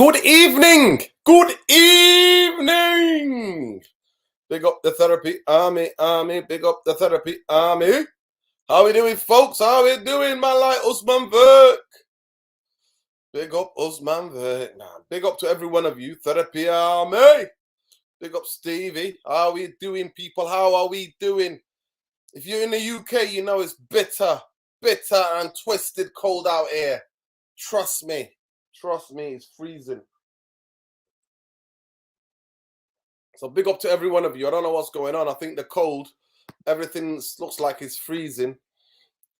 Good evening. Good evening. Big up the therapy army. Big up the therapy army. How we doing, folks? How we doing, man? Like Usman Verk. Big up Usman Verk. Nah, big up to every one of you, therapy army. Big up Stevie. How we doing, people? How are we doing? If you're in the UK, you know it's bitter and twisted cold out here. Trust me. Trust me, it's freezing. So big up to every one of you. I don't know what's going on. I think the cold, everything looks like it's freezing.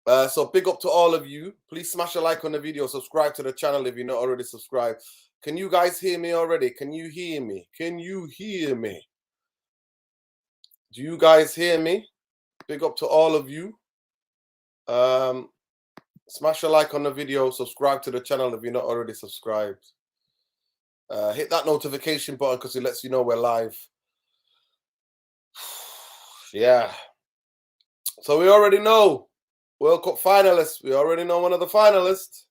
So big up to all of you. Please smash a like on the video. Subscribe to the channel if you're not already subscribed. Can you guys hear me already? Can you hear me? Can you hear me? Do you guys hear me? Big up to all of you. Smash a like on the video. Subscribe to the channel if you're not already subscribed. Hit that notification button because it lets you know we're live. Yeah. So we already know World Cup finalists. We already know one of the finalists.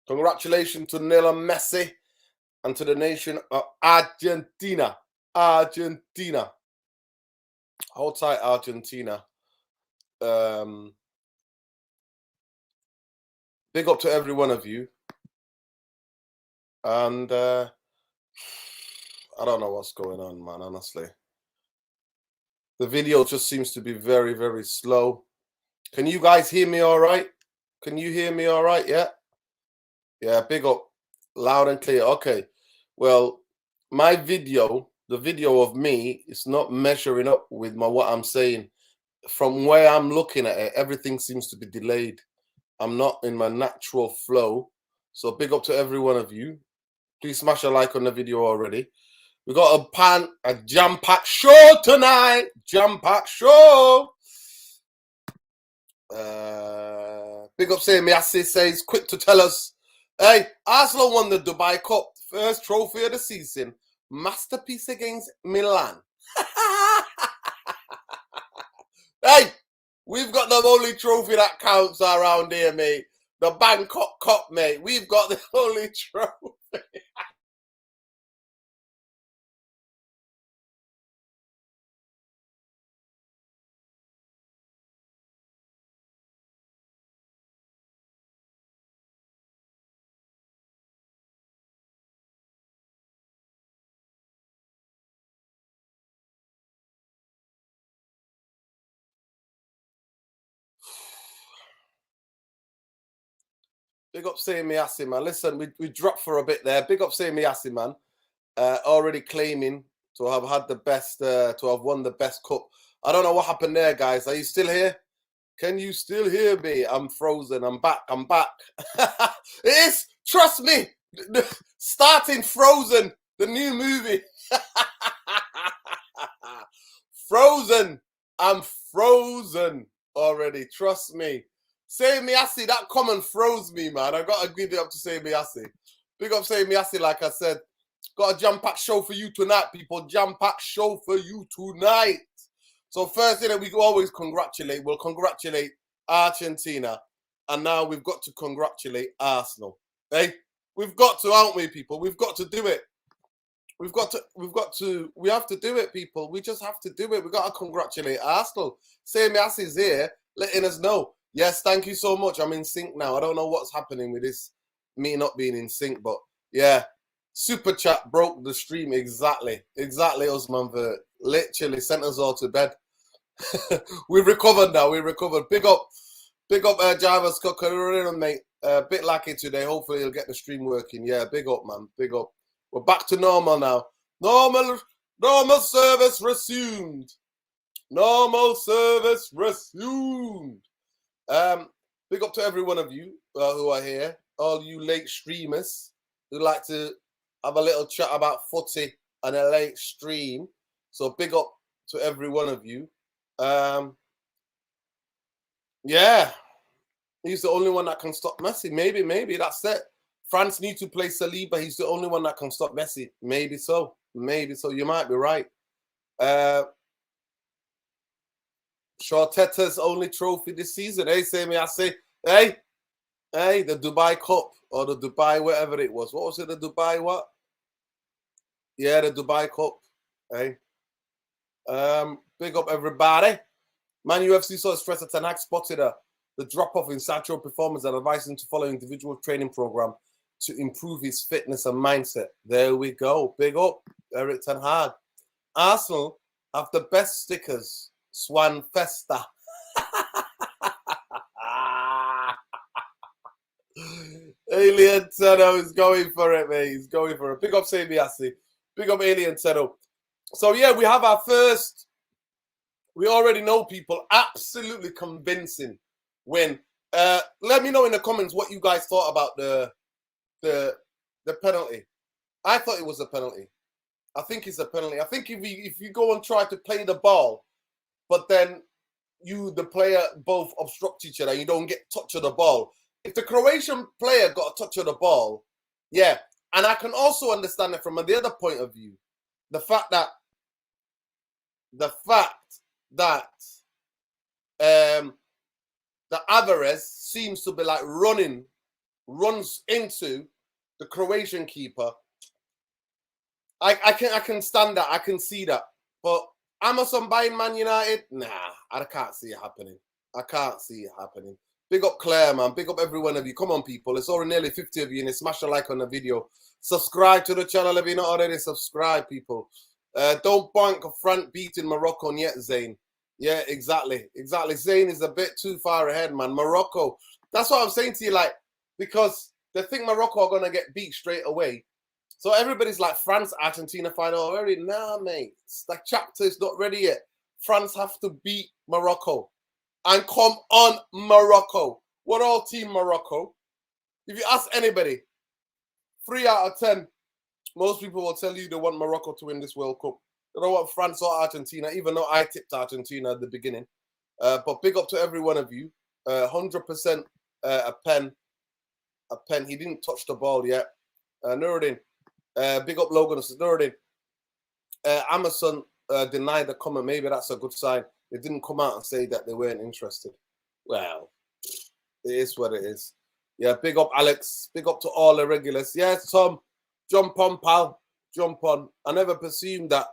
Congratulations to Lionel Messi and to the nation of Argentina. Argentina. Hold tight, Argentina. Big up to every one of you. And I don't know what's going on, man, honestly. The video just seems to be very, very slow. Can you guys hear me all right? Can you hear me all right? Yeah? Yeah, big up. Loud and clear. Okay. Well, my video, the video of me, is not measuring up with what I'm saying. From where I'm looking at it, everything seems to be delayed. I'm not in my natural flow. So big up to every one of you. Please smash a like on the video already. We got a jam-packed show tonight. Jam-packed show. Big up saying Miasi says, quick to tell us. Hey, Arsenal won the Dubai Cup. First trophy of the season. Masterpiece against Milan. Hey, we've got the only trophy that counts around here, mate. The Bangkok Cup, mate. We've got the only trophy. Big up saying Miasi, man. Listen, we dropped for a bit there. Big up saying Miasi, man. Already claiming to have had the best, to have won the best cup. I don't know what happened there, guys. Are you still here? Can you still hear me? I'm frozen. I'm back. I'm back. It is, trust me, starting Frozen, the new movie. Frozen. I'm frozen already. Trust me. Say Miasi, that comment froze me, man. I got to give it up to Say Miasi. Big up Say Miasi, like I said. Got a jam-packed show for you tonight, people. Jam-packed show for you tonight. So first thing that we always congratulate, we'll congratulate Argentina. And now we've got to congratulate Arsenal. Hey, we've got to, aren't we, people? We've got to do it. We have to do it, people. We just have to do it. We've got to congratulate Arsenal. Same as is here, letting us know. Yes, thank you so much. I'm in sync now. I don't know what's happening with this, me not being in sync, but yeah. Super chat broke the stream exactly. Exactly, Usman Vert. Literally sent us all to bed. We've recovered now. We recovered. Big up, Jarvis Cocker, mate. A bit lucky today. Hopefully, he'll get the stream working. Yeah, big up, man. Big up. We're back to normal now. Normal service resumed. Normal service resumed. Big up to every one of you who are here. All you late streamers who like to have a little chat about footy and a late stream. So big up to every one of you. Yeah. He's the only one that can stop Messi. Maybe that's it. France need to play Saliba. He's the only one that can stop Messi. Maybe so. Maybe so. You might be right. Shortetta's only trophy this season. Hey, say me, I say, hey, Hey, the Dubai Cup or the Dubai, whatever it was. What was it? The Dubai what? Yeah, the Dubai Cup. Hey. Big up everybody. Man UFC saw stress that Tenhag spotted the drop-off in Sancho performance and advised him to follow an individual training program to improve his fitness and mindset. There we go. Big up, Eric Tenhag. Arsenal have the best stickers. Swan Festa. Alien Teno is going for it, mate. He's going for it. Big up Sabiasi. Big up Alien Teno. So, yeah, we have our first. We already know people absolutely convincing win. Let me know in the comments what you guys thought about the penalty. I thought it was a penalty. I think it's a penalty. I think if you go and try to play the ball, but then the player both obstruct each other, you don't get touch of the ball. If the Croatian player got a touch of the ball, yeah. And I can also understand it from the other point of view. The fact that the Alvarez seems to be like runs into the Croatian keeper. I can stand that. I can see that. But Amazon buying Man United? Nah, I can't see it happening. I can't see it happening. Big up Claire, man. Big up every one of you. Come on, people. It's already nearly 50 of you, and smash a like on the video. Subscribe to the channel if you're not already subscribed, people. Don't bank a front beating Morocco yet, Zayn. Yeah, exactly. Exactly. Zayn is a bit too far ahead, man. Morocco. That's what I'm saying to you, like, because they think Morocco are going to get beat straight away. So everybody's like, France, Argentina final already. Nah, mate. That chapter is not ready yet. France have to beat Morocco. And come on, Morocco. We're all team Morocco. If you ask anybody, 3 out of 10, most people will tell you they want Morocco to win this World Cup. They don't want France or Argentina, even though I tipped Argentina at the beginning. But big up to every one of you. 100% a pen. He didn't touch the ball yet. Nuruddin. Big up Logan. Nuruddin. Amazon denied the comment. Maybe that's a good sign. They didn't come out and say that they weren't interested. Well, it is what it is. Yeah, big up Alex. Big up to all the regulars. Yes, Tom. Jump on, pal. Jump on. I never presumed that.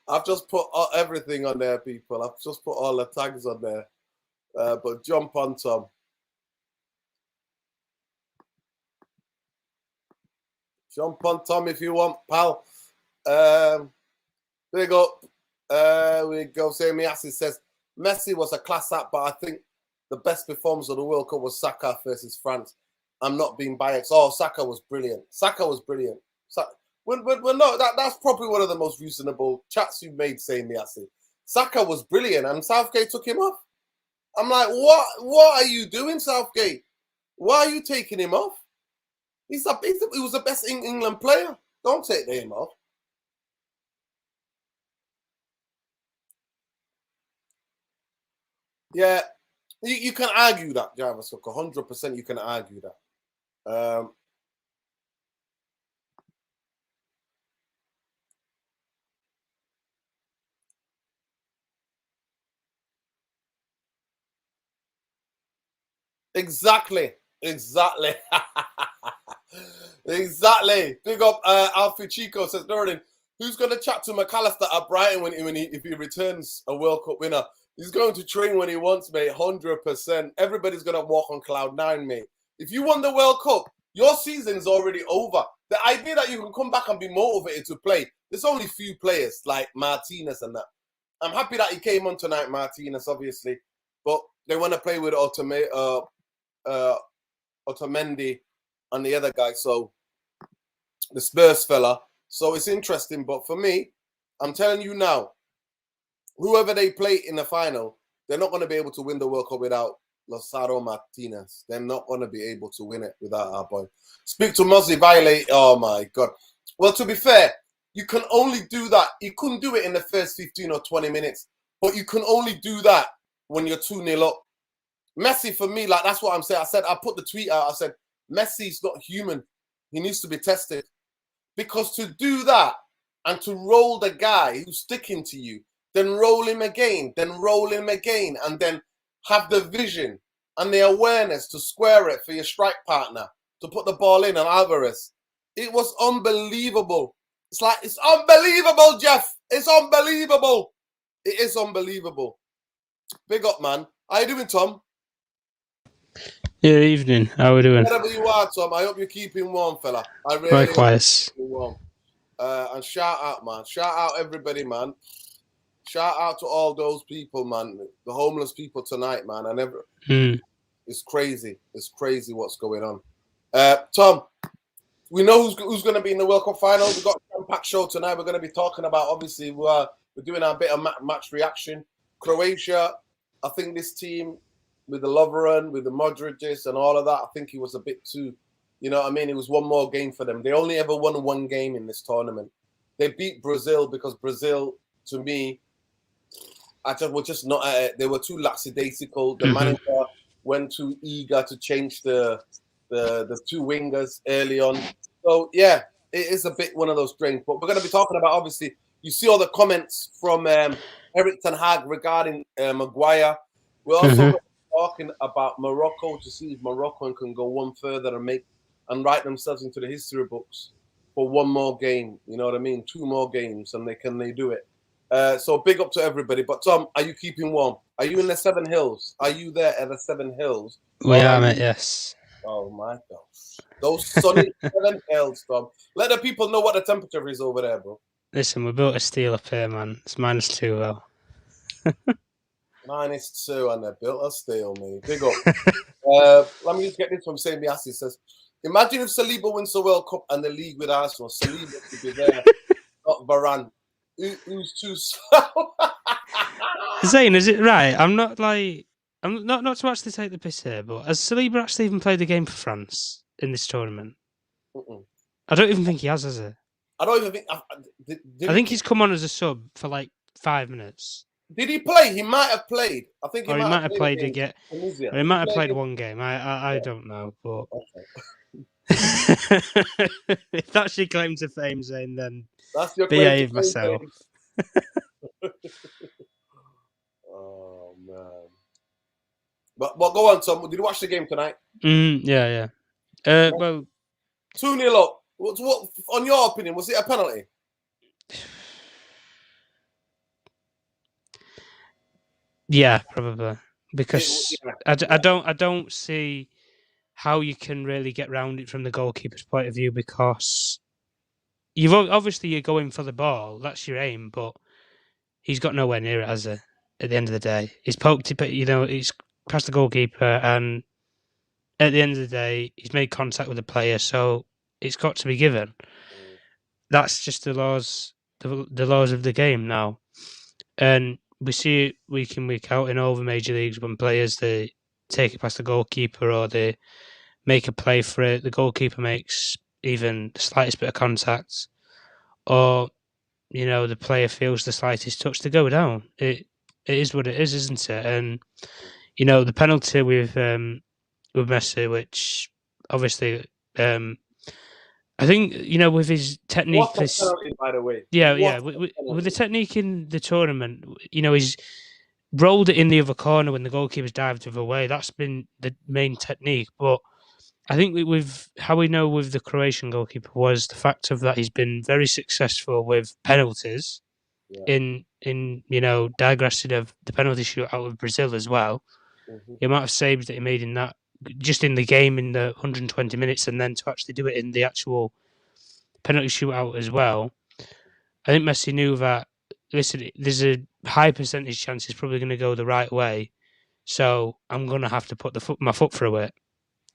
I've just put everything on there, people. I've just put all the tags on there. But jump on, Tom. Jump on, Tom, if you want, pal. Big up. We go. Miasi says, Messi was a class act, but I think the best performance of the World Cup was Saka versus France. I'm not being biased. Oh, Saka was brilliant. Saka was brilliant. We're not, that's probably one of the most reasonable chats you've made, saying Miasi. Saka was brilliant, and Southgate took him off. I'm like, what are you doing, Southgate? Why are you taking him off? He was the best England player. Don't take him off. Yeah, you can argue that, Jarvis. 100% you can argue that. Exactly. Exactly. Big up Alfie Chico says, Norton, who's going to chat to McAllister at Brighton if he returns a World Cup winner? He's going to train when he wants, mate. 100%. Everybody's going to walk on cloud 9, mate. If you won the World Cup, your season's already over. The idea that you can come back and be motivated to play, there's only few players like Martinez and that. I'm happy that he came on tonight, Martinez, obviously. But they want to play with Otamendi and the other guy, so the Spurs fella. So it's interesting. But for me, I'm telling you now, whoever they play in the final, they're not going to be able to win the World Cup without Lautaro Martinez. They're not going to be able to win it without our boy. Speak to Mozzie Violate. Oh, my God. Well, to be fair, you can only do that. You couldn't do it in the first 15 or 20 minutes. But you can only do that when you're 2-0 up. Messi, for me, like, that's what I'm saying. I put the tweet out. I said, Messi's not human. He needs to be tested. Because to do that and to roll the guy who's sticking to you, then roll him again, and then have the vision and the awareness to square it for your strike partner, to put the ball in on Alvarez. It was unbelievable. It's unbelievable, Jeff. It's unbelievable. It is unbelievable. Big up, man. How you doing, Tom? Good evening. How are we doing? Wherever you are, Tom, I hope you're keeping warm, fella. I really Likewise. hope you're keeping warm. And shout out, man. Shout out everybody, man. Shout out to all those people, man. The homeless people tonight, man. It's crazy. It's crazy what's going on. Tom, we know who's going to be in the World Cup final. We've got a packed show tonight. We're going to be talking about, obviously, we're doing our bit of match reaction. Croatia, I think this team with the Lovren, with the Modric and all of that, I think it was a bit too, you know what I mean? It was one more game for them. They only ever won one game in this tournament. They beat Brazil because Brazil, to me, were just not at it. They were too lackadaisical. The manager went too eager to change the two wingers early on. So, yeah, it is a bit one of those strange. But we're going to be talking about, obviously, you see all the comments from Erik Tenhag regarding Maguire. We're also talking about Morocco to see if Morocco can go one further and write themselves into the history books for one more game. You know what I mean? 2 more games, and they do it. So big up to everybody. But Tom, are you keeping warm? Are you in the 7 Hills? Are you there at the 7 Hills? We are, mate, yes. Oh my gosh. Those sunny 7 Hills, Tom. Let the people know what the temperature is over there, bro. Listen, we built a steel up here, man. It's -2, though. -2, and they built a steel, mate. Big up. Let me just get this from Sammy Assi. Says, imagine if Saliba wins the World Cup and the league with Arsenal. Saliba could be there, not Varane. Who's too slow? Zane, is it right? I'm not to actually take the piss here, but has Saliba actually even played a game for France in this tournament? I don't even think he has he? I don't even think. I think he's come on as a sub for like 5 minutes. Did he play? He might have played. I think he might have played again. Or he might have played one game. I don't know, but if that's your claim to fame, Zane, then that's your behave myself. Oh man! But go on, Tom. Did you watch the game tonight? Yeah. Well, 2-0 up. What? On your opinion, was it a penalty? Yeah, probably, because I don't see how you can really get round it from the goalkeeper's point of view, because you're going for the ball, that's your aim, but he's got nowhere near it, has he? At the end of the day, he's poked it, but he's past the goalkeeper, and at the end of the day, he's made contact with the player, so it's got to be given. That's just the laws of the game now, and we see it week in, week out in all the major leagues when players, they take it past the goalkeeper or they make a play for it, the goalkeeper makes even the slightest bit of contact, or the player feels the slightest touch, to go down. It is what it is, isn't it? And the penalty with Messi, which obviously I think with his technique. What's the penalty, by the way? Yeah. With the technique in the tournament, he's rolled it in the other corner when the goalkeeper's dived the other way. That's been the main technique. But I think with how we know with the Croatian goalkeeper was the fact of that he's been very successful with penalties in digressing of the penalty shootout with Brazil as well. The amount of saves that he made in that, just in the game in the 120 minutes, and then to actually do it in the actual penalty shootout as well. I think Messi knew that, listen, there's a high percentage chance it's probably going to go the right way, so I'm going to have to put my foot through it.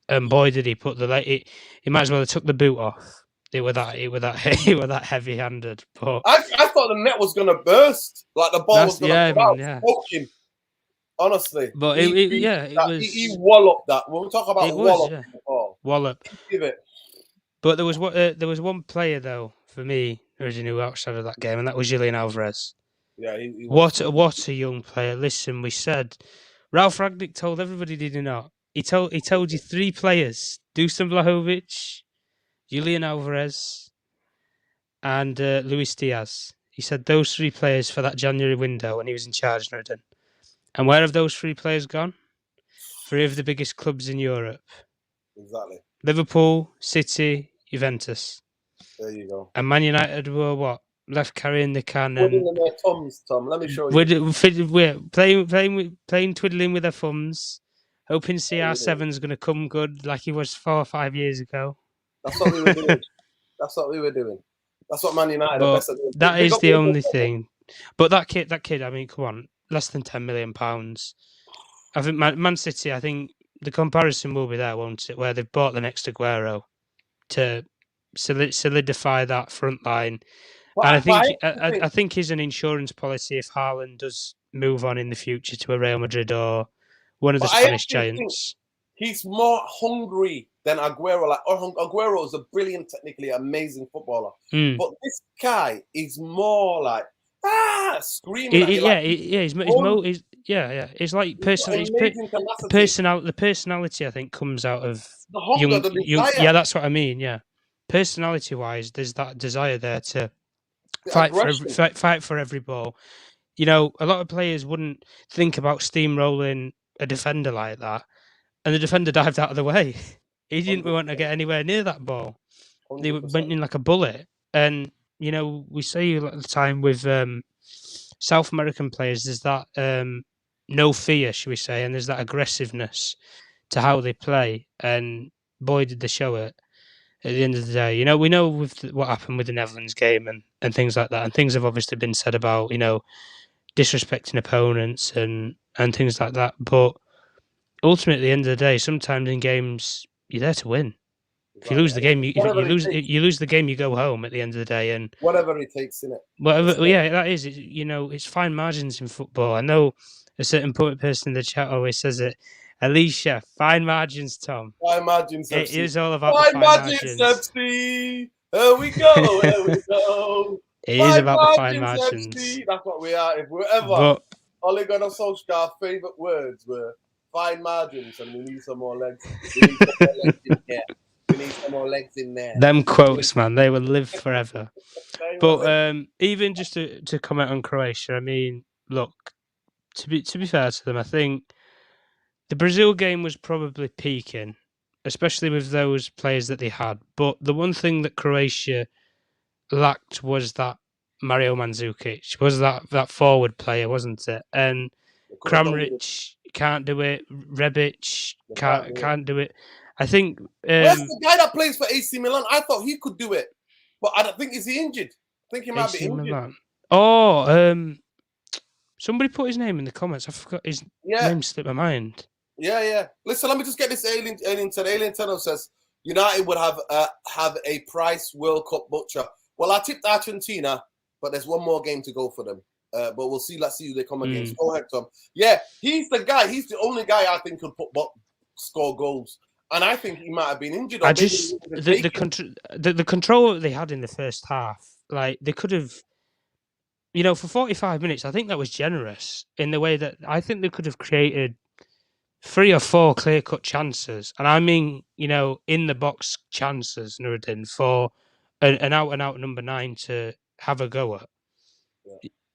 And boy, did he put he might as well have took the boot off. It were that heavy-handed. But I thought the net was going to burst, like the ball was going to come out, smoking. Honestly, but he walloped that. When we talk about wallop, give it. But there was one player though for me who knew outside of that game, and that was Julian Alvarez. Yeah, he what a young player! Listen, we said Ralph Ragnick told everybody, did he not? He told you 3 players: Dusan Vlahovic, Julian Alvarez, and Luis Diaz. He said those 3 players for that January window when he was in charge, Nuruddin. And where have those 3 players gone? 3 of the biggest clubs in Europe. Exactly. Liverpool, City, Juventus. There you go. And Man United were what? Left carrying the can Twiddling and their thumbs, Tom. Let me show you. we're playing twiddling with their thumbs, hoping CR7 is going to come good like he was 4 or 5 years ago. That's what we were doing. That's what we were doing. That's what Man United are best at doing. That is the only thing. But that kid, I mean, come on, less than £10 million. I think Man City, I think the comparison will be there, won't it? Where they've bought the next Aguero to solidify that front line. And I think he's an insurance policy if Haaland does move on in the future to a Real Madrid or one of the Spanish giants. He's more hungry than Aguero. Like Aguero is a brilliant, technically amazing footballer, but this guy is more like screaming. It's like the personality. I think comes out of the hunger, the desire. Yeah, that's what I mean. Yeah, personality-wise, there's that desire there to fight for every ball. You know, a lot of players wouldn't think about steamrolling a defender like that, and the defender dived out of the way. He didn't 100%. Want to get anywhere near that ball. 100%. They went in like a bullet. And, you know, we say at the time with South American players, there's that no fear, should we say, and there's that aggressiveness to how they play. And boy, did they show it at the end of the day. You know, we know with what happened with the Netherlands game and things like that. And things have obviously been said about, you know, disrespecting opponents and things like that. But ultimately, at the end of the day, sometimes in games, you're there to win. If you lose the game, you lose the game, you go home at the end of the day, and whatever it takes, innit? Whatever, yeah, that is. You know, it's fine margins in football. I know a certain person in the chat always says it. Alicia, fine margins, Tom. Fine margins. It is all about fine margins. FC. Here we go. Here we go. It is about the fine margins. FC. That's what we are. If we're ever Ole Gunnar Solskjaer's favourite words were fine margins, and we need some more legs. We need some more legs in there. Them quotes, man, they will live forever. But even just to comment on Croatia, I mean, look, to be fair to them, I think the Brazil game was probably peaking, especially with those players that they had. But the one thing that Croatia lacked was that Mario Mandzukic, was that forward player, wasn't it? And Kramaric can't do it. Rebic can't do it. I think where's the guy that plays for AC Milan? I thought he could do it, but I don't think he injured. I think he might be injured. Milan. Oh, somebody put his name in the comments. I forgot his name slipped my mind. Yeah. Listen, let me just get this. Alien Tenno says United would have a Price World Cup butcher. Well, I tipped Argentina, but there's one more game to go for them. But we'll see. Let's see who they come against. Go ahead, Tom. Yeah, he's the guy. He's the only guy I think could score goals. And I think he might have been injured. The control that they had in the first half, like they could have, you know, for 45 minutes. I think that was generous in the way that I think they could have created 3 or 4 clear-cut chances, and I mean, you know, in the box chances, Nuruddin, for an out-and-out number 9 to have a go at.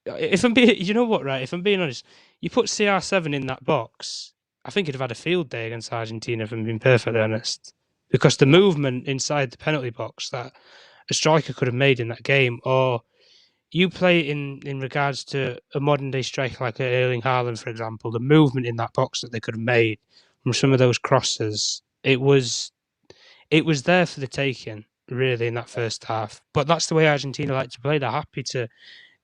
Yeah. If I'm being honest, you put CR7 in that box, I think he'd have had a field day against Argentina, if I'm being perfectly honest. Because the movement inside the penalty box that a striker could have made in that game, or you play it in regards to a modern-day striker like Erling Haaland, for example, the movement in that box that they could have made from some of those crosses, it was there for the taking, really, in that first half. But that's the way Argentina like to play. They're happy to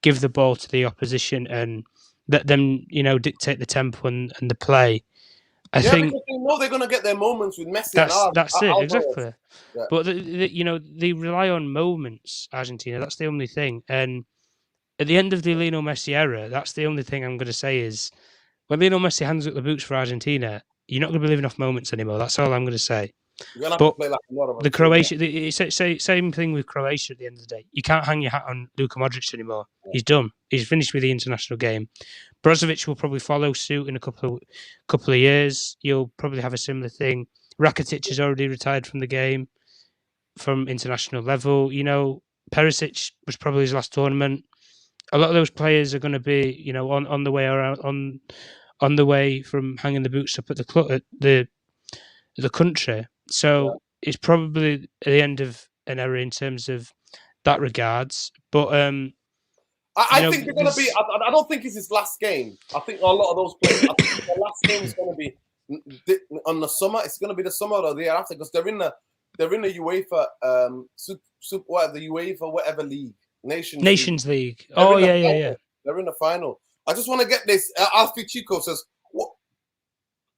give the ball to the opposition and let them, you know, dictate the tempo and the play. I think because they know they're going to get their moments with Messi. That's it, exactly. Yeah. But you know, they rely on moments. Argentina, that's the only thing. And at the end of the Lionel Messi era, that's the only thing I'm going to say is when Lionel Messi hands up the boots for Argentina, you're not going to be living off moments anymore. That's all I'm going to say. You're going to have to play like a lot of the Croatia, same thing with Croatia at the end of the day. You can't hang your hat on Luka Modric anymore. Yeah. He's done. He's finished with the international game. Brozovic will probably follow suit in a couple of years. You'll probably have a similar thing. Rakitic has already retired from the game, from international level. You know, Perisic was probably his last tournament. A lot of those players are going to be, on the way around on the way from hanging the boots up at the club, at the country. So it's probably the end of an era in terms of that regards. But I think they're going to be. I don't think it's his last game. I think a lot of those players. I think the last game is going to be on the summer. It's going to be the summer or the year after because they're in the UEFA whatever the UEFA whatever league Nations League. Oh yeah. They're in the final. I just want to get this. Alfie Chico says,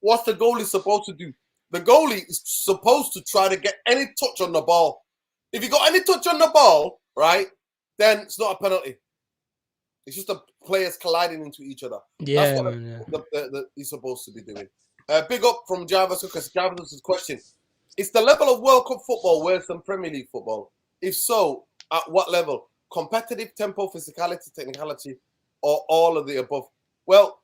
what's the goalie supposed to do? The goalie is supposed to try to get any touch on the ball. If you got any touch on the ball, right, then it's not a penalty. It's just the players colliding into each other. Yeah, that's what he's supposed to be doing. Big up from Jarvis because Jarvis' question. Is the level of World Cup football worse than Premier League football? If so, at what level? Competitive, tempo, physicality, technicality, or all of the above? Well,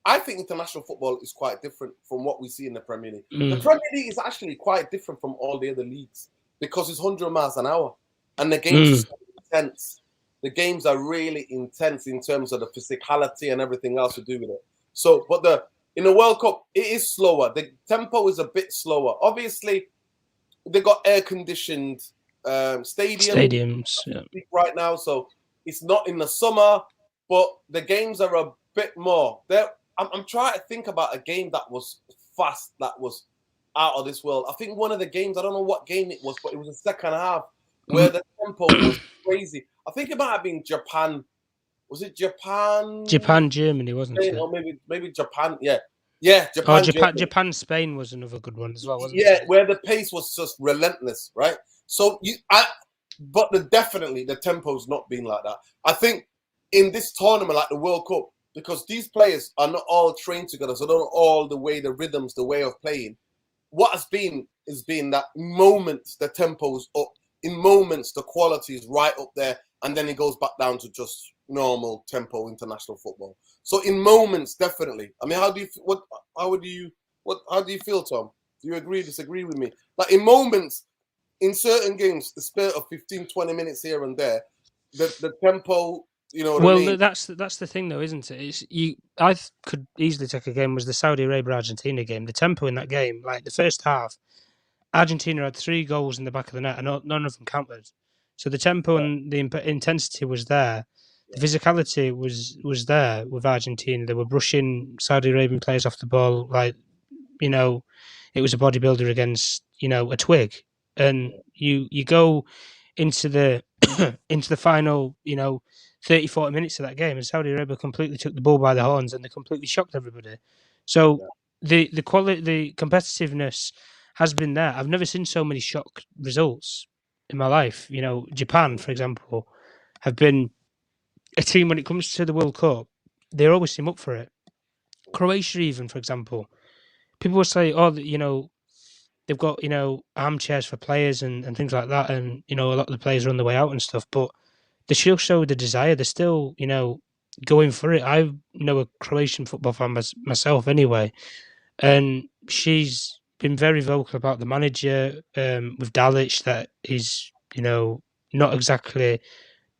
I think international football is quite different from what we see in the Premier League. The Premier League is actually quite different from all the other leagues because it's 100 miles an hour. And the games are so intense. The games are really intense in terms of the physicality and everything else to do with it. So, but in the World Cup, it is slower. The tempo is a bit slower. Obviously, they got air-conditioned stadiums right now, so it's not in the summer, but the games are a bit more. I'm trying to think about a game that was fast, that was out of this world. I think one of the games, I don't know what game it was, but it was the second half where the tempo was crazy. I think it might have been Japan. Was it Japan? Germany, wasn't it? Or maybe Japan. Yeah. Japan, Spain was another good one as well, wasn't it? Yeah, where the pace was just relentless, right? So but definitely the tempo's not been like that. I think in this tournament, like the World Cup, because these players are not all trained together, so they don't know all the rhythms, the way of playing. What has been that moments the tempo's up, in moments the quality is right up there, and then it goes back down to just normal tempo international football. So in moments, definitely. I mean, how do you feel, Tom? Do you agree, disagree with me? Like in moments, in certain games, the spurt of 15, 20 minutes here and there, the tempo, you know what I mean? That's the thing though, isn't it? I could easily take a game was the Saudi Arabia-Argentina game. The tempo in that game, like the first half, Argentina had 3 goals in the back of the net and none of them counted. So the tempo and the intensity was there. The physicality was there with Argentina. They were brushing Saudi Arabian players off the ball like, it was a bodybuilder against, a twig. And you go into the into the final, 30, 40 minutes of that game, and Saudi Arabia completely took the bull by the horns and they completely shocked everybody. So the quality, the competitiveness has been there. I've never seen so many shock results in my life. Japan, for example, have been a team when it comes to the World Cup. They always seem up for it. Croatia, even, for example, people will say, they've got, armchairs for players and things like that. And, a lot of the players are on the way out and stuff, but they still show the desire. They're still, going for it. I know a Croatian football fan myself anyway, and she's been very vocal about the manager with Dalic, that he's, not exactly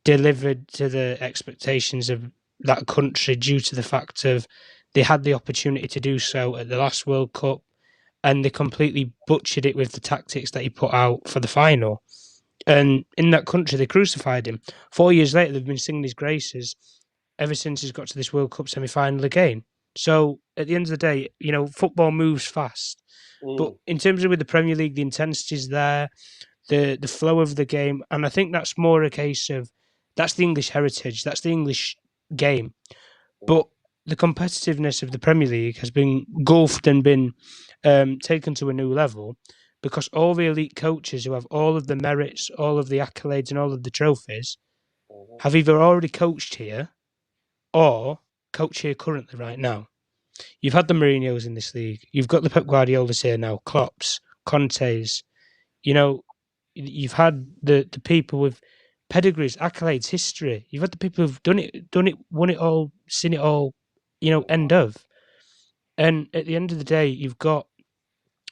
delivered to the expectations of that country due to the fact of they had the opportunity to do so at the last World Cup and they completely butchered it with the tactics that he put out for the final. And in that country, they crucified him. 4 years later, they've been singing his graces ever since he's got to this World Cup semi-final again. So at the end of the day, football moves fast. But in terms of with the Premier League, the intensity is there, the flow of the game. And I think that's more a case of that's the English heritage, that's the English game. But the competitiveness of the Premier League has been gulfed and been taken to a new level because all the elite coaches who have all of the merits, all of the accolades and all of the trophies have either already coached here or coach here currently right now. You've had the Mourinho's in this league. You've got the Pep Guardiolas here now, Klopps, Contes. You've had the people with pedigrees, accolades, history. You've had the people who've done it, won it all, seen it all, end of. And at the end of the day, you've got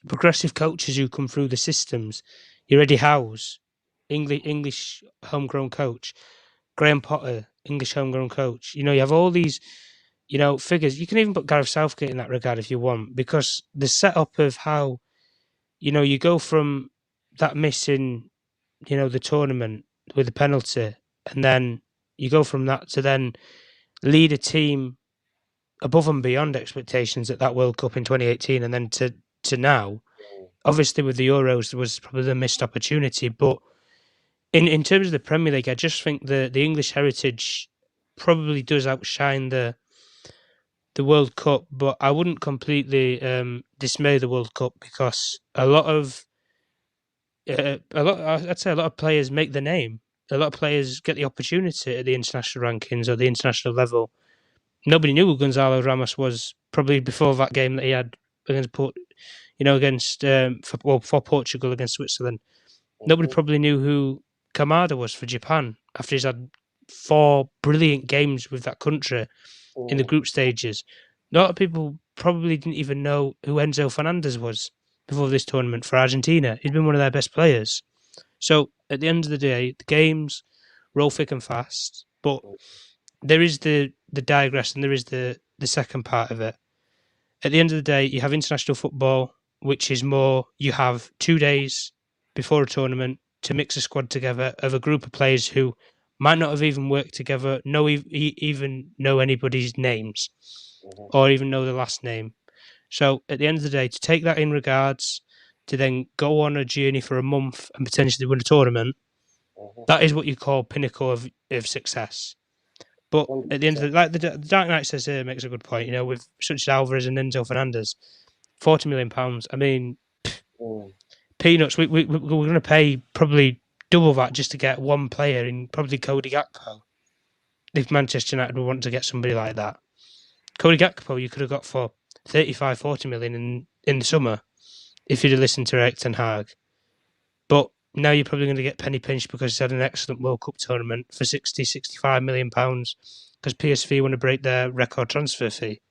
progressive coaches who come through the systems. Your Eddie Howe's, English homegrown coach. Graham Potter, English homegrown coach. You have all these, figures. You can even put Gareth Southgate in that regard if you want, because the setup of how, you go from that missing, the tournament with the penalty, and then you go from that to then lead a team above and beyond expectations at that World Cup in 2018, and then to now. Obviously, with the Euros, there was probably the missed opportunity, but in terms of the Premier League, I just think the English heritage probably does outshine the World Cup, but I wouldn't completely dismay the World Cup because I'd say a lot of players make the name. A lot of players get the opportunity at the international rankings or the international level. Nobody knew who Gonzalo Ramos was probably before that game that he had against for Portugal against Switzerland. Nobody probably knew who Kamada was for Japan after he's had 4 brilliant games with that country in the group stages. A lot of people probably didn't even know who Enzo Fernandez was before this tournament for Argentina. He's been one of their best players. So at the end of the day, the games roll thick and fast, but there is the digress and there is the second part of it. At the end of the day, you have international football, which is more you have 2 days before a tournament to mix a squad together of a group of players who might not have even worked together, even know anybody's names, or even know the last name. So at the end of the day, to take that in regards, to then go on a journey for a month and potentially win a tournament, that is what you call pinnacle of success. But at the end of the Dark Knight says here makes a good point. With such as Alvarez and Enzo Fernandez, £40 million. I mean, peanuts. We're going to pay probably double that just to get one player in probably Cody Gakpo. If Manchester United would want to get somebody like that, Cody Gakpo you could have got for 35-40 million in the summer if you'd have listened to Eric Tenhag. But now you're probably going to get penny pinched because he's had an excellent World Cup tournament for 65 million pounds because PSV want to break their record transfer fee.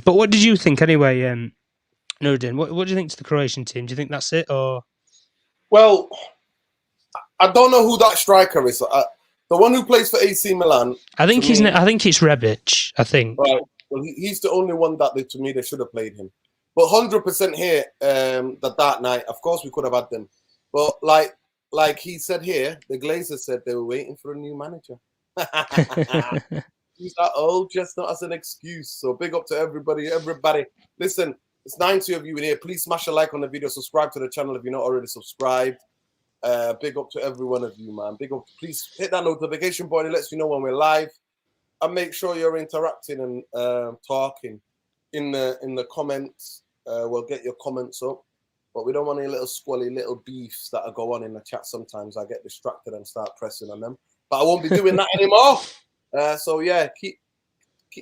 But what did you think anyway, Nuruddin? What do you think to the Croatian team? Do you think that's it, or? Well, I don't know who that striker is. The one who plays for AC Milan. I think I think it's Rebic. I think. Right. Well, he's the only one that to me they should have played him. But 100% here, the Dark Knight. Of course, we could have had them, but like he said here, the Glazers said they were waiting for a new manager. Use that old chestnut as an excuse. So big up to everybody. Listen, it's 90 of you in here. Please smash a like on the video. Subscribe to the channel if you're not already subscribed. Big up to every one of you, man. Big up. Please hit that notification button. It lets you know when we're live. And make sure you're interacting and talking in the comments. We'll get your comments up. But we don't want any little squally little beefs that go on in the chat. Sometimes I get distracted and start pressing on them. But I won't be doing that anymore. So yeah,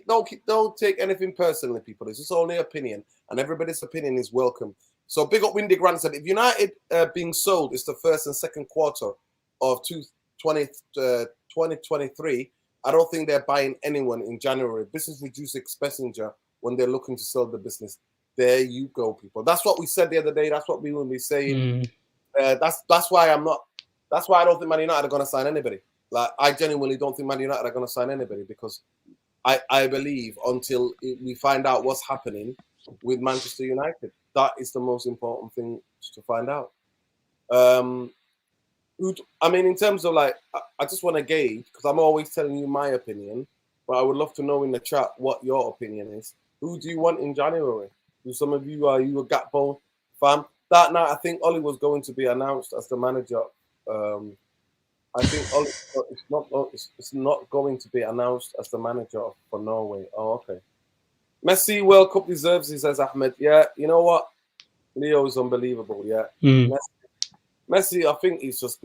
don't take anything personally, people. This is only opinion, and everybody's opinion is welcome. So big up Windy Grant said, if United being sold is the first and second quarter of 2023, I don't think they're buying anyone in January. Business reduces passenger when they're looking to sell the business. There you go, people. That's what we said the other day. That's what we will be saying. That's why I'm not. That's why I don't think Man United are going to sign anybody. Like, I genuinely don't think Man United are going to sign anybody because I believe until we find out what's happening with Manchester United, that is the most important thing to find out. I mean, in terms of like, I just want to gauge, because I'm always telling you my opinion, but I would love to know in the chat what your opinion is. Who do you want in January? Do some of you, are you a Gakpo fan? That night, I think Oli was going to be announced as the manager. I think it's not going to be announced as the manager for Norway. Oh, okay. Messi World Cup deserves, he says Ahmed. Yeah, you know what? Leo is unbelievable. Yeah. Messi, I think he's just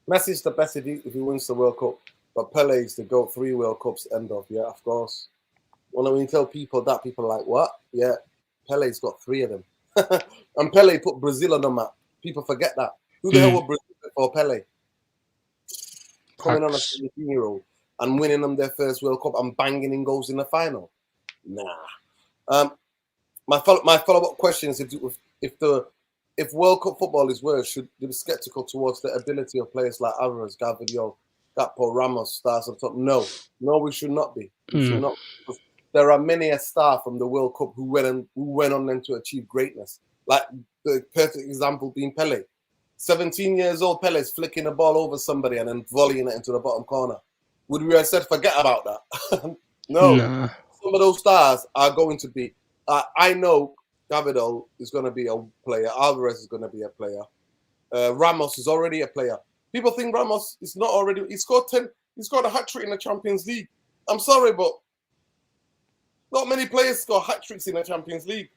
Messi's the best if he wins the World Cup. But Pele is the GOAT, 3 World Cups, end of. Yeah, of course. Well, when you tell people that, people are like, what? Yeah, Pele's got 3 of them. And Pele put Brazil on the map. People forget that. Who the hell were Brazil before Pele? Coming on a 17-year-old and winning them their first World Cup and banging in goals in the final? Nah. My follow-up question is if the if World Cup football is worse, should be skeptical towards the ability of players like Alvarez, Gavidio, Gakpo, Ramos, stars on top. No, we should not be. We should not. There are many a star from the World Cup who went on then to achieve greatness. Like the perfect example being Pele. 17 years old, Pele's flicking the ball over somebody and then volleying it into the bottom corner. Would we have said forget about that? No. Nah. Some of those stars are going to be. I know Gavido is going to be a player. Alvarez is going to be a player. Ramos is already a player. People think Ramos is not already. He scored 10. He scored a hat trick in the Champions League. I'm sorry, but not many players score hat tricks in the Champions League.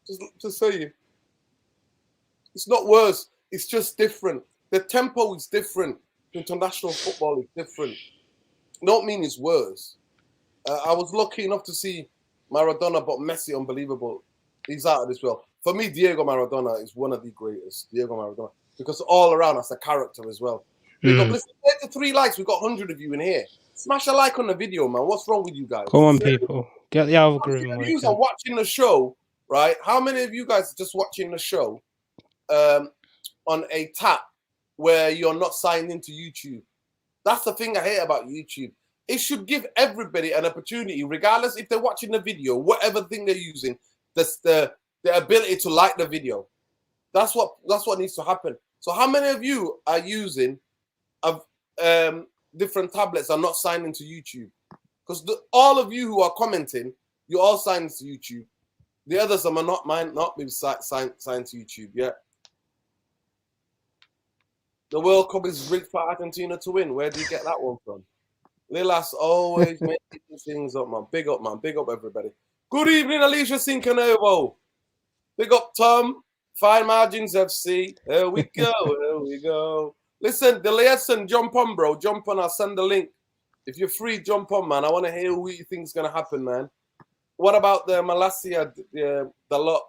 Just to say you, it's not worse. It's just different. The tempo is different. International football is different. Don't mean it's worse. I was lucky enough to see Maradona, but Messi, unbelievable. He's out of this world. For me, Diego Maradona is one of the greatest. Diego Maradona, because all around as a character as well. Listen, 33 likes. We've got 100 of you in here. Smash a like on the video, man. What's wrong with you guys? Come on, people. Get the algorithm working. You are watching the show, right? How many of you guys are just watching the show on a tap where you're not signed into YouTube? That's the thing I hate about YouTube. It should give everybody an opportunity, regardless if they're watching the video, whatever thing they're using, that's the ability to like the video. That's what needs to happen. So how many of you are using different tablets are not signed into YouTube? Because all of you who are commenting, you're all signed to YouTube. The others are not been signed to YouTube yet. The World Cup is rigged for Argentina to win. Where do you get that one from? Lilas always making things up, man. Big up, man. Big up, everybody. Good evening, Alicia Cincanevo. Big up, Tom. Fine Margins FC. Here we go. Here we go. Listen, the lesson, jump on, bro. Jump on. I'll send the link. If you're free, jump on, man. I want to hear who you think is going to happen, man. What about the Malasia, the lot?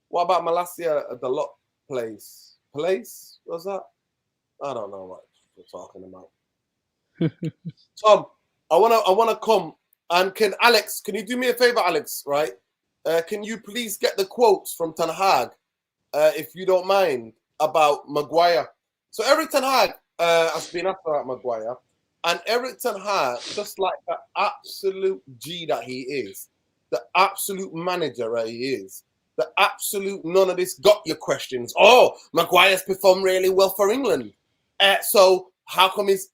What about Malasia, the lot place? What's that? I don't know what we're talking about. Tom, I wanna come, and can you do me a favor, Alex? Right? Can you please get the quotes from Tenhag, if you don't mind, about Maguire? So Eric Tenhag has been asked about Maguire, and Eric Tenhag, just like the absolute G that he is, the absolute manager that he is, the absolute none of this got your questions. Oh, Maguire's performed really well for England. So how come he's...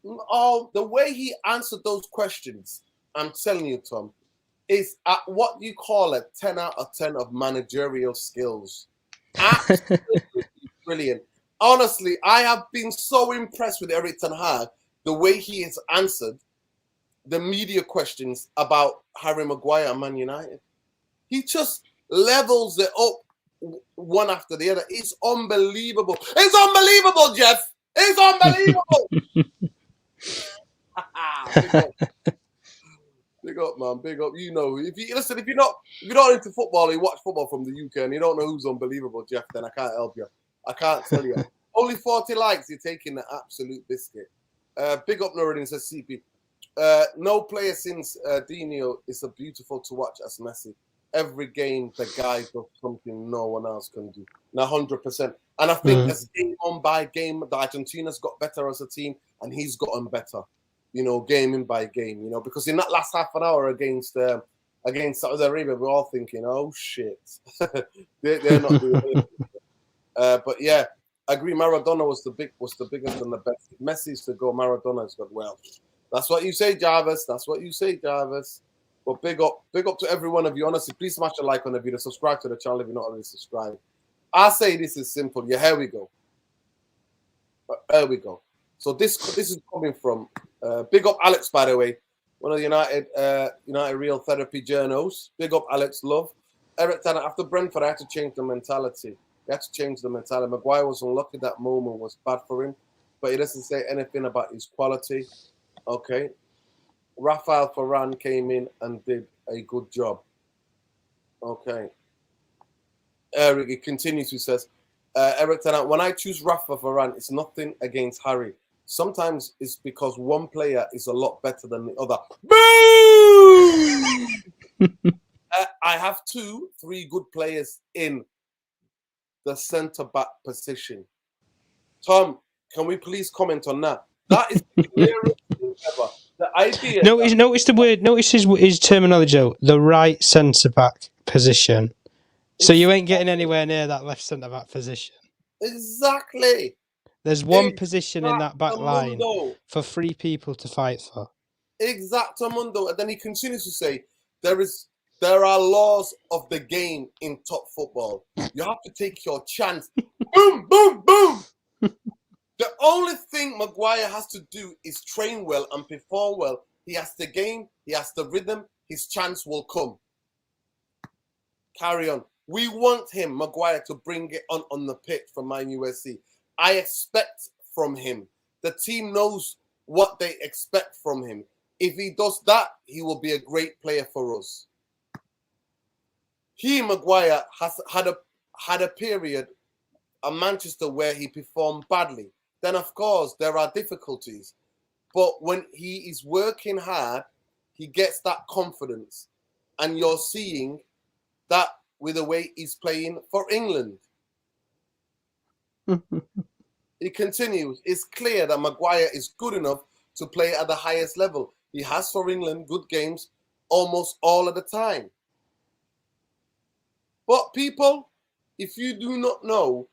Oh, the way he answered those questions, I'm telling you, Tom, is at what you call a 10 out of 10 of managerial skills. Absolutely brilliant. Honestly, I have been so impressed with Eric Tenhag, the way he has answered the media questions about Harry Maguire and Man United. He just levels it up one after the other. It's unbelievable. It's unbelievable, Jeff. It's unbelievable. Big up, man. Big up. You know, if you're not into football, you watch football from the UK and you don't know who's unbelievable, Jeff, then I can't help you. I can't tell you. Only 40 likes, you're taking the absolute biscuit. Big up, Nuruddin, says CP. No player since Dino is a beautiful to watch as Messi. Every game, the guy does something no one else can do. Now, 100%. And I think as game on by game, the Argentina's got better as a team, and he's gotten better, you know, game in by game, you know, because in that last half an hour against Saudi Arabia, we're all thinking, oh, shit. they're not doing it. But, yeah, I agree. Maradona was the biggest and the best. Messi's to go. Maradona's got well. That's what you say, Jarvis. That's what you say, Jarvis. But big up to every one of you. Honestly, please smash a like on the video. Subscribe to the channel if you're not already subscribed. I say this is simple. Yeah, here we go. There we go. So this is coming from big up Alex, by the way, one of the United Real Therapy journals. Big up Alex, love. Eric Tanner, after Brentford, I had to change the mentality. You had to change the mentality. Maguire was unlucky. That moment was bad for him, but he doesn't say anything about his quality. Okay. Rafael Varane came in and did a good job. Okay. Eric, he continues, he says, Eric Tennant, when I choose Rafa Varane, it's nothing against Harry. Sometimes it's because one player is a lot better than the other. Boom! I have 2-3 good players in the centre-back position. Tom, can we please comment on that? That is the clearest thing ever. The idea. Notice the word. Notice his terminology. Though, the right centre back position. So you ain't getting anywhere near that left centre back position. Exactly. There's one position in that back line Exactamundo. for 3 people to fight for. Exactamundo. And then he continues to say, there are laws of the game in top football. You have to take your chance. Boom, boom, boom. The only thing Maguire has to do is train well and perform well. He has the game, he has the rhythm, his chance will come. Carry on. We want him, Maguire, to bring it on the pitch for Man USC. I expect from him. The team knows what they expect from him. If he does that, he will be a great player for us. Maguire, has had a period at Manchester where he performed badly. Then, of course, there are difficulties. But when he is working hard, he gets that confidence. And you're seeing that with the way he's playing for England. He continues, it's clear that Maguire is good enough to play at the highest level. He has for England good games almost all of the time. But people, if you do not know,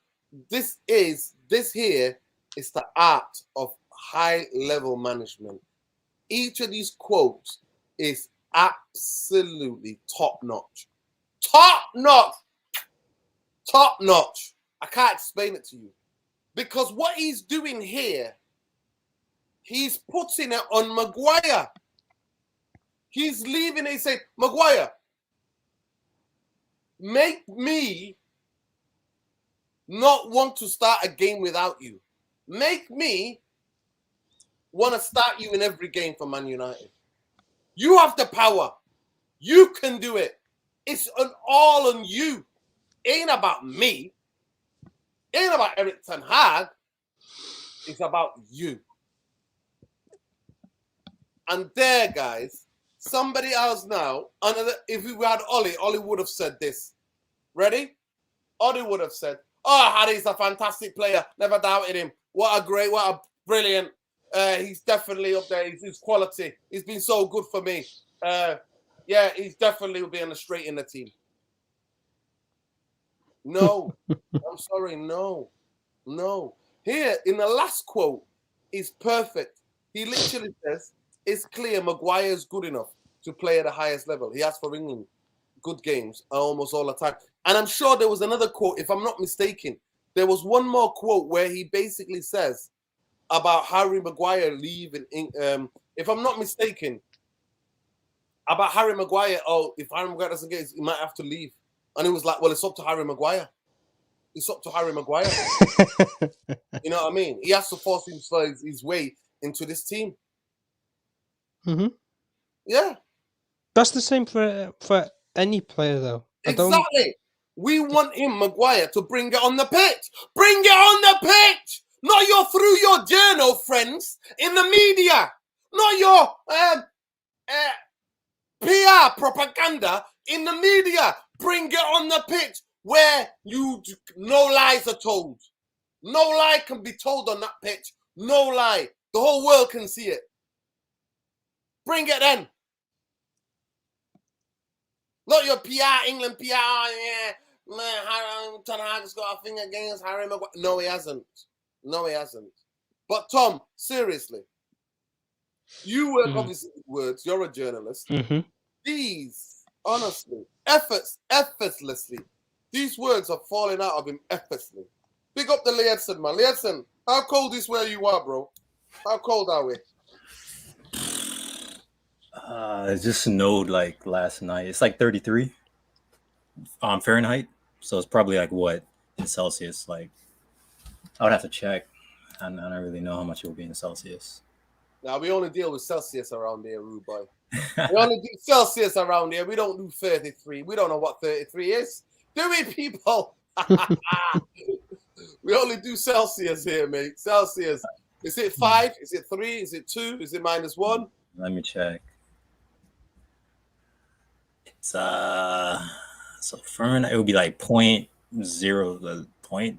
this here is the art of high level management. Each of these quotes is absolutely top notch. Top notch. Top notch. I can't explain it to you. Because what he's doing here, he's putting it on Maguire. He's leaving it. He's saying, Maguire, make me not want to start a game without you. Make me want to start you in every game for Man United. You have the power. You can do it. It's all on you. Ain't about me. Ain't about Eric Tenhag. It's about you. And there, guys, somebody else now, if we had Ollie would have said this. Ready? Ollie would have said, oh, Harry's a fantastic player. Never doubted him. What a brilliant. He's definitely up there. He's quality. He's been so good for me. Yeah, he's definitely will be on the straight in the team. No, I'm sorry, no. Here, in the last quote, is perfect. He literally says, it's clear Maguire is good enough to play at the highest level. He has for England good games almost all the time. And I'm sure there was another quote, if I'm not mistaken. There was one more quote where he basically says about Harry Maguire leaving. If I'm not mistaken, about Harry Maguire, if Harry Maguire doesn't get it, he might have to leave. And he was like, well, it's up to Harry Maguire. It's up to Harry Maguire. You know what I mean? He has to force his way into this team. Mm-hmm. Yeah. That's the same for any player, though. Exactly. We want him, Maguire, to bring it on the pitch. Bring it on the pitch. Not through your journal, friends, in the media. Not your PR propaganda in the media. Bring it on the pitch where no lies are told. No lie can be told on that pitch. No lie. The whole world can see it. Bring it then. Not your PR, England PR. Yeah, man, Tenhag's got a thing against Harry Maguire. No, he hasn't. But Tom, seriously, you work obviously with words. You're a journalist. Mm-hmm. These, honestly, effortlessly, these words are falling out of him effortlessly. Big up the Liedson, man. Liedson, how cold is where you are, bro? How cold are we? It just snowed like last night. It's like 33 Fahrenheit. So it's probably like what in Celsius? Like I would have to check. I don't really know how much it will be in Celsius. Now we only deal with Celsius around here, rude boy. We only do Celsius around here. We don't do 33. We don't know what 33 is. Do we, people? We only do Celsius here, mate. Celsius. Is it 5? Is it 3? Is it 2? Is it -1? Let me check. It's so Fahrenheit, it would be like 0.0, point.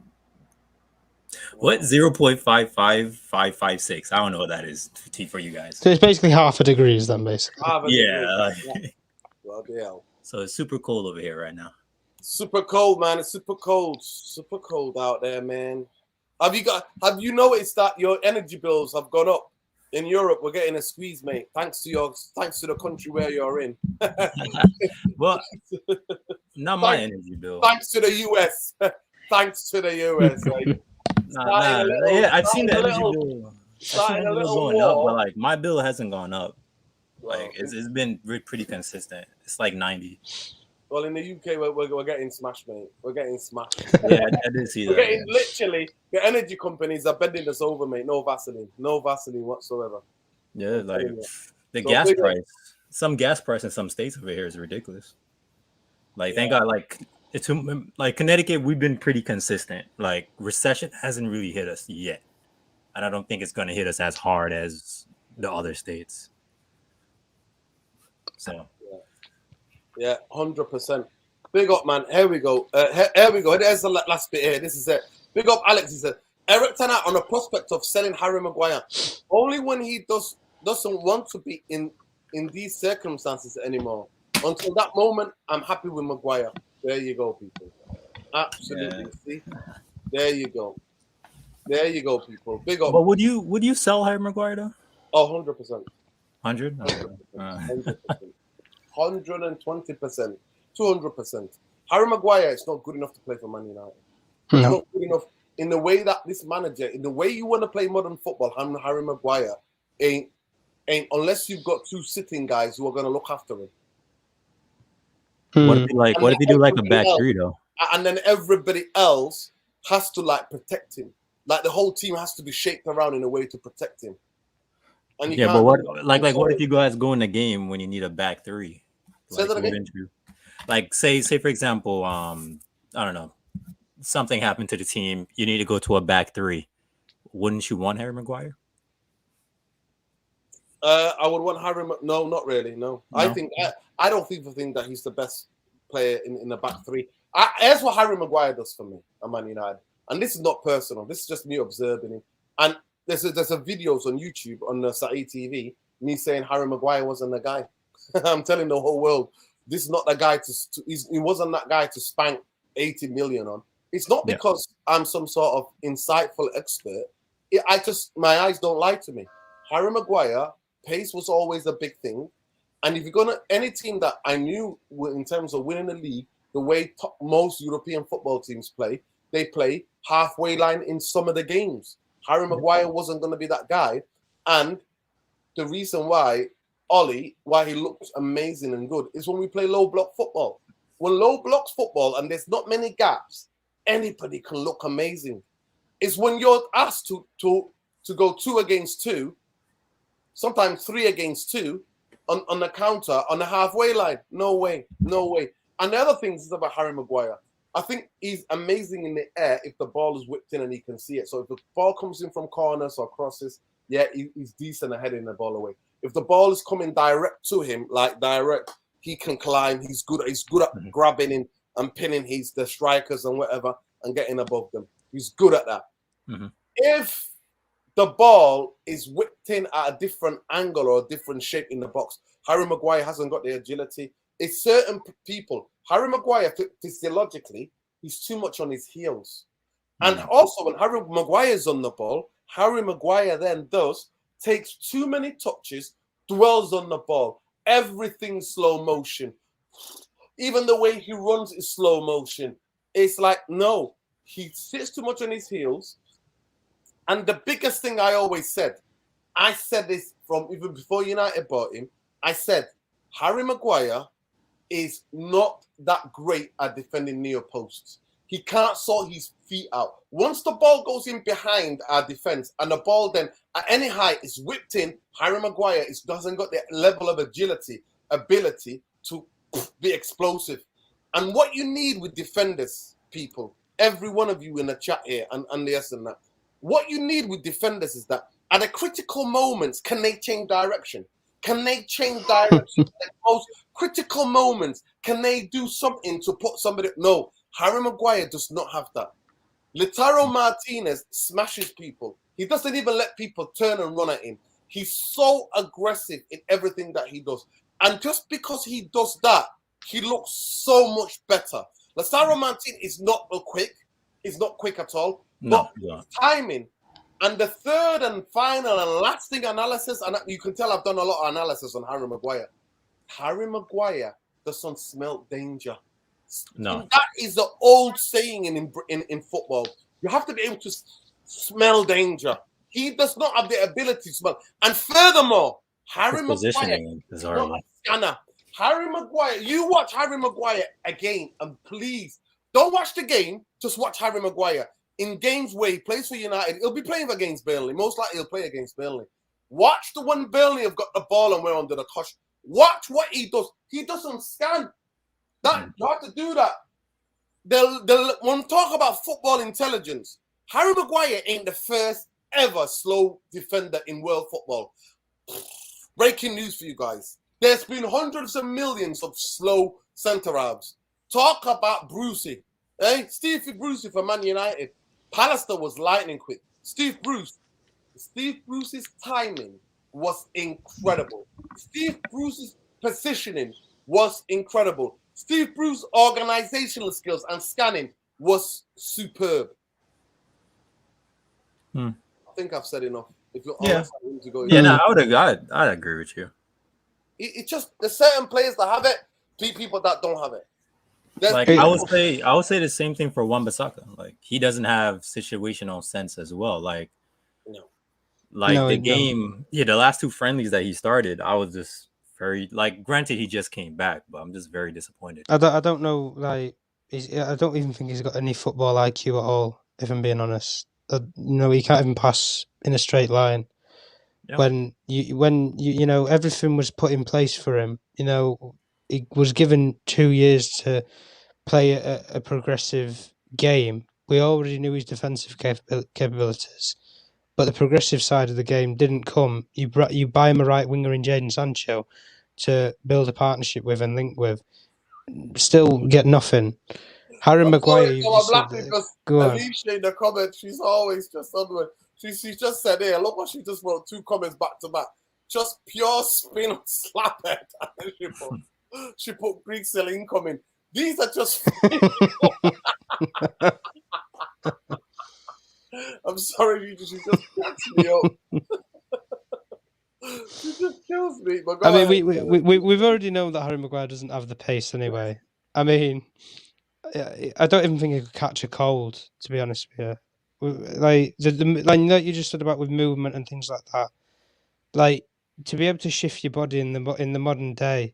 What 0.55556? I don't know what that is for you guys. So it's basically half a degree, is then basically. Yeah. Bloody hell. So it's super cold over here right now. Super cold, man. It's super cold out there, man. Have you noticed that your energy bills have gone up? In Europe, we're getting a squeeze, mate. Thanks to the country where you're in. Well, not my energy bill. Thanks to the US. Thanks to the US. Like, yeah, I've seen the energy bill. Starting a little going up, but like my bill hasn't gone up. Like it's been pretty consistent. It's like 90. Well, in the UK, we're getting smashed, mate. We're getting smashed. Yeah, I did see that. We're getting literally the energy companies are bending us over, mate. No Vaseline whatsoever. Yeah, like the gas price. Some gas price in some states over here is ridiculous. Like, thank God, like it's like Connecticut, we've been pretty consistent. Like recession hasn't really hit us yet, and I don't think it's going to hit us as hard as the other states. So. Yeah, 100%. Big up, man. Here we go. There's the last bit here. This is it. Big up, Alex. He said, Eric Tenhag on the prospect of selling Harry Maguire. Only when he doesn't want to be in these circumstances anymore. Until that moment, I'm happy with Maguire. There you go, people. Absolutely. Yeah. See? There you go. There you go, people. Big up. But would you sell Harry Maguire though? Oh, 100%. 100? 100%. 120%, 200%. Harry Maguire is not good enough to play for Man United. He's not good enough in the way that this manager, in the way you want to play modern football. Harry Maguire ain't unless you've got two sitting guys who are going to look after him. What if you do like a back three though? And then everybody else has to like protect him. Like the whole team has to be shaped around in a way to protect him. And but what if you guys go in the game when you need a back three? Say that again. Like say for example, I don't know, something happened to the team. You need to go to a back three. Wouldn't you want Harry Maguire? I would want Harry. No, not really. No, I don't think that he's the best player in the back three. Here's what Harry Maguire does for me at Man United, and this is not personal. This is just me observing him. And there's a videos on YouTube on the Saeed TV, me saying Harry Maguire wasn't the guy. I'm telling the whole world, this is not the guy he wasn't that guy to spank 80 million on. It's not because I'm some sort of insightful expert. My eyes don't lie to me. Harry Maguire, pace was always a big thing. And if you're any team that I knew in terms of winning the league, the way most European football teams play, they play halfway line in some of the games. Harry Maguire wasn't going to be that guy. And the reason why he looks amazing and good is when we play low block football. When low blocks football and there's not many gaps, anybody can look amazing. It's when you're asked to go 2 against 2, sometimes 3 against 2 on the counter, on the halfway line. No way. And the other things is about Harry Maguire. I think he's amazing in the air if the ball is whipped in and he can see it. So if the ball comes in from corners or crosses, he's decent at heading the ball away. If the ball is coming direct to him, he can climb. He's good at grabbing in and pinning the strikers and whatever and getting above them. He's good at that. Mm-hmm. If the ball is whipped in at a different angle or a different shape in the box, Harry Maguire hasn't got the agility. It's certain people. Harry Maguire, physiologically, he's too much on his heels. And also, when Harry Maguire's on the ball, Harry Maguire then takes too many touches, dwells on the ball. Everything's slow motion. Even the way he runs is slow motion. It's like, no, he sits too much on his heels. And the biggest thing I always said, I said this from even before United bought him, I said, Harry Maguire is not that great at defending near posts. He can't sort his feet out. Once the ball goes in behind our defense and the ball then at any height is whipped in, Harry Maguire doesn't got the level of ability to be explosive. And what you need with defenders, people, every one of you in the chat here and this and that, what you need with defenders is that at the critical moments, can they change direction? Can they change direction? At most critical moments, can they do something to put somebody? No, Harry Maguire does not have that. Lautaro Martinez smashes people. He doesn't even let people turn and run at him. He's so aggressive in everything that he does. And just because he does that, he looks so much better. Lautaro Martinez is not quick. He's not quick at all. No, but timing. And the third and final and lasting analysis, and you can tell I've done a lot of analysis on Harry Maguire. Harry Maguire doesn't smell danger. No. That is the old saying in football. You have to be able to smell danger. He does not have the ability to smell. And furthermore, Harry Maguire is not a scanner. Harry Maguire, you watch Harry Maguire again, and please don't watch the game. Just watch Harry Maguire in games where he plays for United. He'll be playing against Burnley. Most likely, he'll play against Burnley. Watch the one Burnley have got the ball and we're under the cushion. Watch what he does. He doesn't scan. That you have to do that. When we talk about football intelligence, Harry Maguire ain't the first ever slow defender in world football. Breaking news for you guys. There's been hundreds of millions of slow centre halves. Talk about Brucey. Steve Brucey for Man United. Pallister was lightning quick. Steve Bruce's timing was incredible. Steve Bruce's positioning was incredible. Steve Bruce's organizational skills and scanning was superb. I think I've said enough. If you're honest, I need to go. I'd agree with you. It's just there's certain players that have it, people that don't have it. I would say the same thing for Wan-Bissaka. Like he doesn't have situational sense as well. Like the game, the last two friendlies that he started, I was just very granted he just came back, but I'm just very disappointed. I don't know, I don't even think he's got any football IQ at all, if I'm being honest. He can't even pass in a straight line. Yeah. When everything was put in place for him, he was given 2 years to play a progressive game. We already knew his defensive capabilities, but the progressive side of the game didn't come. You buy him a right winger in Jadon Sancho to build a partnership with and link with. Still get nothing. Harry Maguire. I'm laughing because Alicia in the comments, she's always just somewhere. She just said, "Hey, look what she just wrote 2 comments back to back. Just pure spin on slaphead." She put Greek still incoming. These are just. I'm sorry, she just cracks me up. She just kills me. But we've already known that Harry Maguire doesn't have the pace anyway. I mean, I don't even think he could catch a cold, to be honest with you. Like you just said about with movement and things like that. Like to be able to shift your body in the modern day.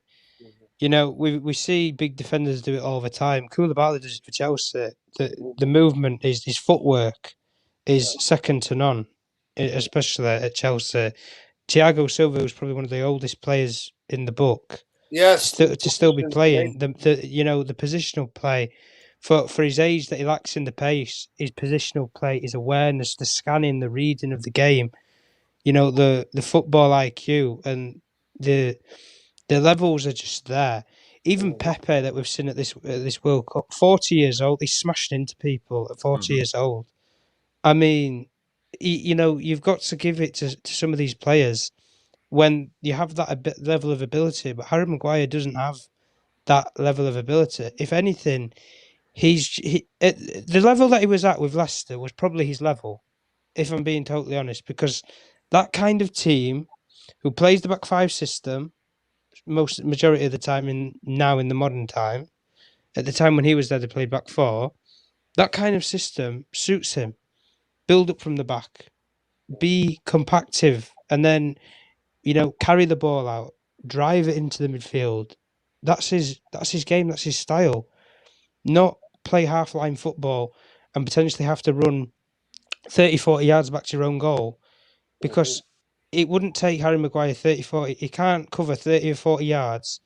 We see big defenders do it all the time. Koulibaly does it for Chelsea. The movement, his footwork is second to none, especially at Chelsea. Thiago Silva was probably one of the oldest players in the book. Yes, to still be playing the positional play for his age that he lacks in the pace. His positional play, his awareness, the scanning, the reading of the game. The football IQ and the levels are just there. Even Pepe that we've seen at this World Cup, 40 years old, he's smashing into people at 40 years old. I mean, you've got to give it to some of these players when you have that level of ability. But Harry Maguire doesn't have that level of ability. If anything, the level that he was at with Leicester was probably his level, if I'm being totally honest, because that kind of team who plays the back five system majority of the time in the modern time, at the time when he was there, they played back four. That kind of system suits him. Build up from the back, be compactive, and then carry the ball out, drive it into the midfield. That's his game. That's his style. Not play half line football and potentially have to run 30, 40 yards back to your own goal, because it wouldn't take Harry Maguire 30, 40. He can't cover 30 or 40 yards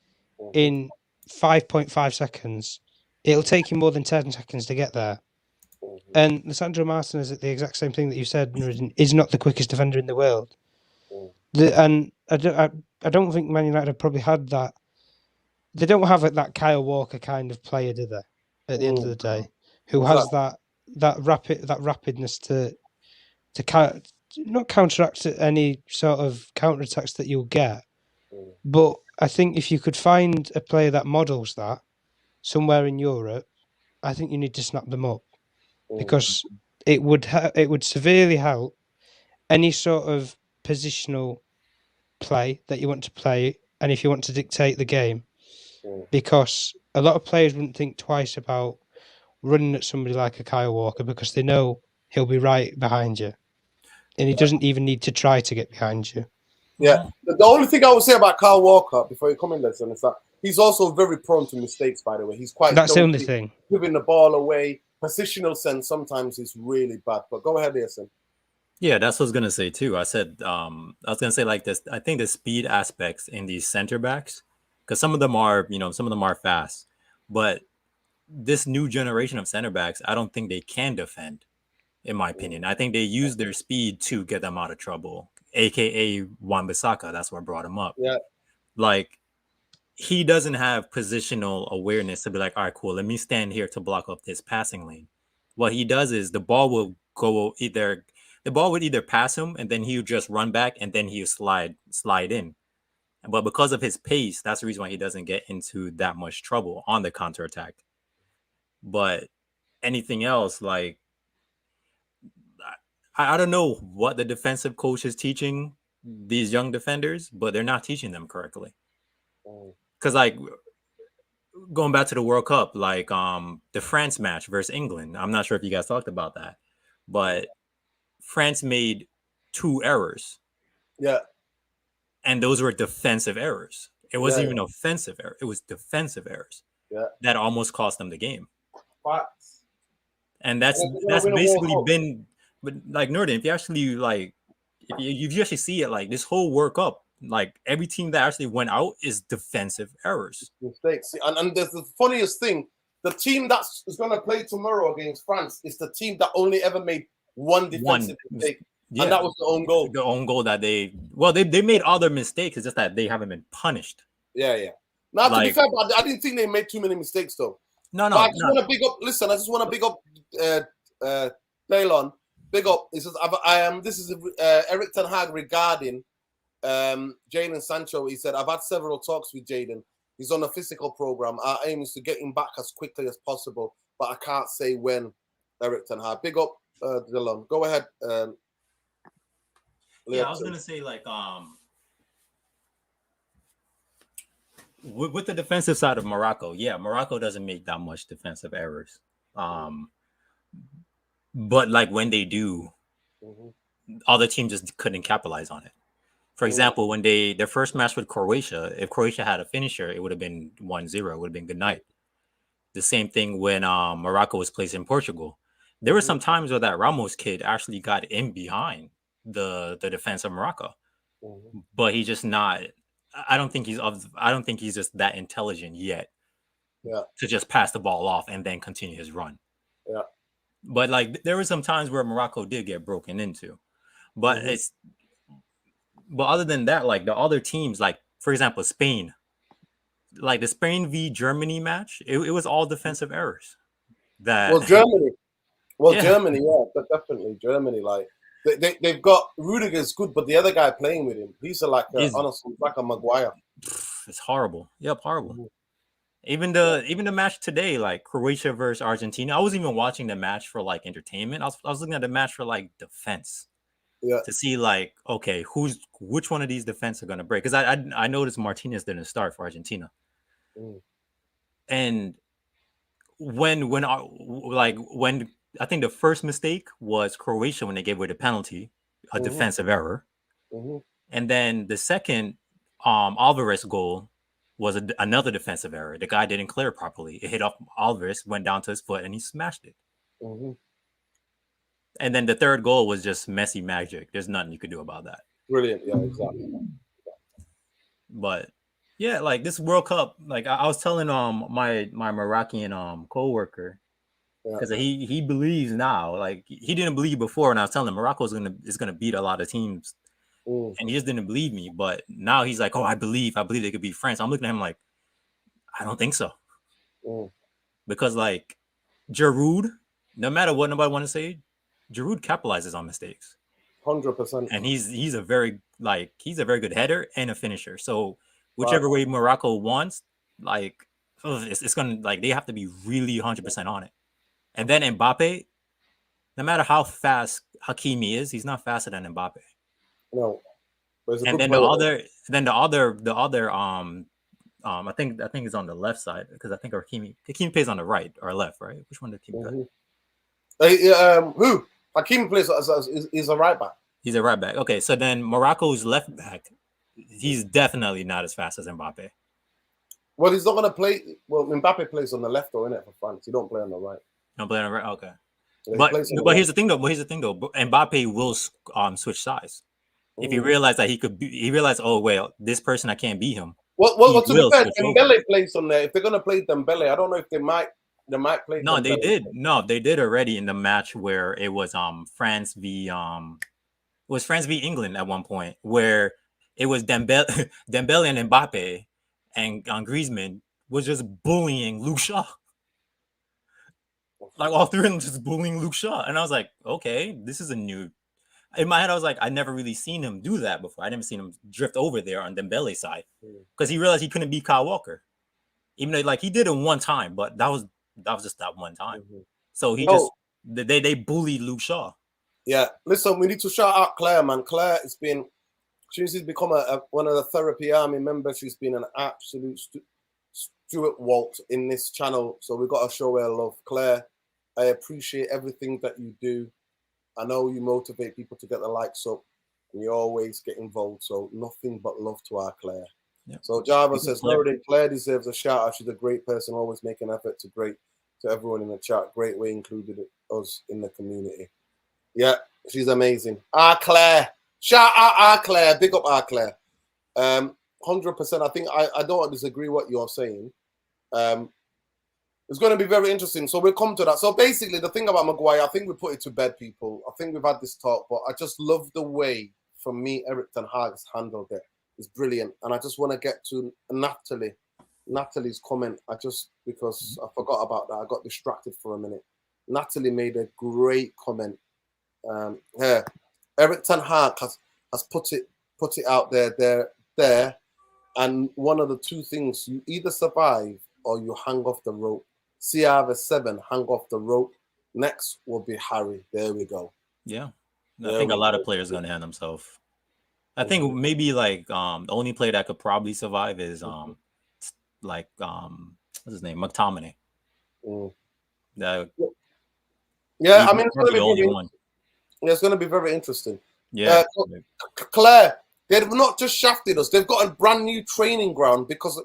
in 5.5 seconds. It'll take him more than 10 seconds to get there. And Lisandro Martinez, the exact same thing that you said, is not the quickest defender in the world. And I don't think Man United have probably had that. They don't have that Kyle Walker kind of player, do they? At the end of the day, who has that that rapidness to not counteract any sort of counterattacks that you'll get. But I think if you could find a player that models that somewhere in Europe, I think you need to snap them up because it would severely help any sort of positional play that you want to play, and if you want to dictate the game, because a lot of players wouldn't think twice about running at somebody like a Kyle Walker because they know he'll be right behind you, and he doesn't even need to try to get behind you. Yeah. The only thing I would say about Kyle Walker before you come in, Lesson, is that he's also very prone to mistakes, by the way. He's quite That's the only thing. Giving the ball away. Positional sense sometimes is really bad. But go ahead, Lesson. Yeah, that's what I was gonna say too. I said I was gonna say like this. I think the speed aspects in these center backs, because some of them are fast, but this new generation of center backs, I don't think they can defend. In my opinion, I think they use their speed to get them out of trouble. AKA Wan-Bissaka, that's what brought him up. Yeah, like he doesn't have positional awareness to be like, all right, cool, let me stand here to block up this passing lane. What he does is the ball would either pass him and then he would just run back and then he would slide in. But because of his pace, that's the reason why he doesn't get into that much trouble on the counterattack. But anything else, like I don't know what the defensive coach is teaching these young defenders, but they're not teaching them correctly. Because like going back to the World Cup, like the France match versus England, I'm not sure if you guys talked about that, but France made 2 errors. Yeah. And those were defensive errors. It wasn't even offensive error. It was defensive errors. Yeah. That almost cost them the game. Facts. And that's basically been, but like Norden, if you actually like, if you actually see it, like this whole World Cup, like every team that actually went out is defensive errors. Mistakes. And there's the funniest thing, the team that is going to play tomorrow against France is the team that only ever made one defensive mistake. Yeah. And that was the own goal. The own goal that they made other mistakes. It's just that they haven't been punished. Yeah, yeah. Now, to be fair, I didn't think they made too many mistakes, though. No. I just want to big up. Listen, I just want to big up Leylon. Big up. This is Eric Tenhag regarding Jadon Sancho. He said, I've had several talks with Jadon. He's on a physical program. Our aim is to get him back as quickly as possible, but I can't say when. Eric Tenhag. Big up, Dylan. Go ahead. Yeah, I was gonna say like with the defensive side of Morocco, yeah, Morocco doesn't make that much defensive errors. But like when they do, other teams just couldn't capitalize on it. For example, when their first match with Croatia, if Croatia had a finisher, it would have been 1-0. It would have been good night. The same thing when Morocco was placed in Portugal. There were some times where that Ramos kid actually got in behind the defense of Morocco, but he's just not. I don't think he's just that intelligent yet. Yeah. To just pass the ball off and then continue his run. Yeah. But like there were some times where Morocco did get broken into, but but other than that, like the other teams, like for example Spain, like the Spain v Germany match, it was all defensive errors. Germany, but definitely Germany. Like they've got Rudiger's good, but the other guy playing with him, he's like a Maguire. It's horrible. Yep, horrible. Even the match today, like Croatia versus Argentina, I wasn't even watching the match for like entertainment. I was looking at the match for like defense. Yeah. To see like, okay, which one of these defense are gonna break? Because I noticed Martinez didn't start for Argentina. And when I think the first mistake was Croatia when they gave away the penalty, a defensive error. And then the second Alvarez goal was another defensive error. The guy didn't clear properly. It hit off Alvarez, went down to his foot, and he smashed it. And then the third goal was just messy magic. There's nothing you could do about that. Brilliant. Yeah, exactly. But yeah, like this World Cup, like I was telling my Moroccan coworker, because he believes now, like he didn't believe before, and I was telling him Morocco is gonna beat a lot of teams, and he just didn't believe me. But now he's like, oh, I believe they could beat France. I'm looking at him like, I don't think so, because like Giroud no matter what nobody want to say, Giroud capitalizes on mistakes. 100%. And he's a very good header and a finisher. So whichever way Morocco wants, like it's gonna like they have to be really 100% on it. And then Mbappe, no matter how fast Hakimi is, he's not faster than Mbappe. No. And then the other I think it's on the left side because I think Hakimi plays on the right or left, right? Which one did Hakimi play? Who? Hakimi plays is a right back. He's a right back. Okay, so then Morocco's left back, he's definitely not as fast as Mbappe. Well, he's not going to play. Well, Mbappe plays on the left, though, innit, for France. He don't play on the right. Don't play on the right. Okay. Yeah, but here's the thing, though. Mbappe will switch sides. If he realized that he realized, oh well, this person I can't beat him. Well, to be fair, Dembele plays on there. If they're gonna play Dembele, I don't know if they might play. No, Dembele. they did. No, they did already in the match where it was France v England at one point, where it was Dembele and Mbappe, and Griezmann was just bullying Luke Shaw. Like all three of them just bullying Luke Shaw, and I was like, okay, this is a new. In my head, I was like, I never really seen him do that before. I never seen him drift over there on Dembele's side because he realized he couldn't beat Kyle Walker, even though like he did it one time, but that was just that one time. So they bullied Luke Shaw. Yeah, listen, we need to shout out Claire, man. Claire has been, she's become one of the therapy army members. She's been an absolute Stuart Walt in this channel, so we got to show her love. Claire, I appreciate everything that you do. I know you motivate people to get the likes up, and you always get involved. So nothing but love to our Claire. Yep. So Java says, Claire deserves a shout out. She's a great person, always making effort to everyone in the chat. Great way included us in the community. Yeah, she's amazing. Our Claire. Shout out our Claire. Big up our Claire. 100%. I think I don't disagree what you're saying. It's going to be very interesting. So we'll come to that. So basically, the thing about Maguire, I think we put it to bed, people. I think we've had this talk, but I just love the way, for me, Erik Tenhag has handled it. It's brilliant. And I just want to get to Natalie's comment. Because I forgot about that. I got distracted for a minute. Natalie made a great comment. Here, Erik Tenhag has put it out there. And one of the two things, you either survive or you hang off the rope. CR7, hang off the rope. Next will be Harry. There we go. Yeah. I think a lot of players are going to hand themselves. I think maybe like the only player that could probably survive is what's his name? McTominay. Yeah, I mean, it's going to be very interesting. Yeah. Claire, they've not just shafted us. They've got a brand new training ground because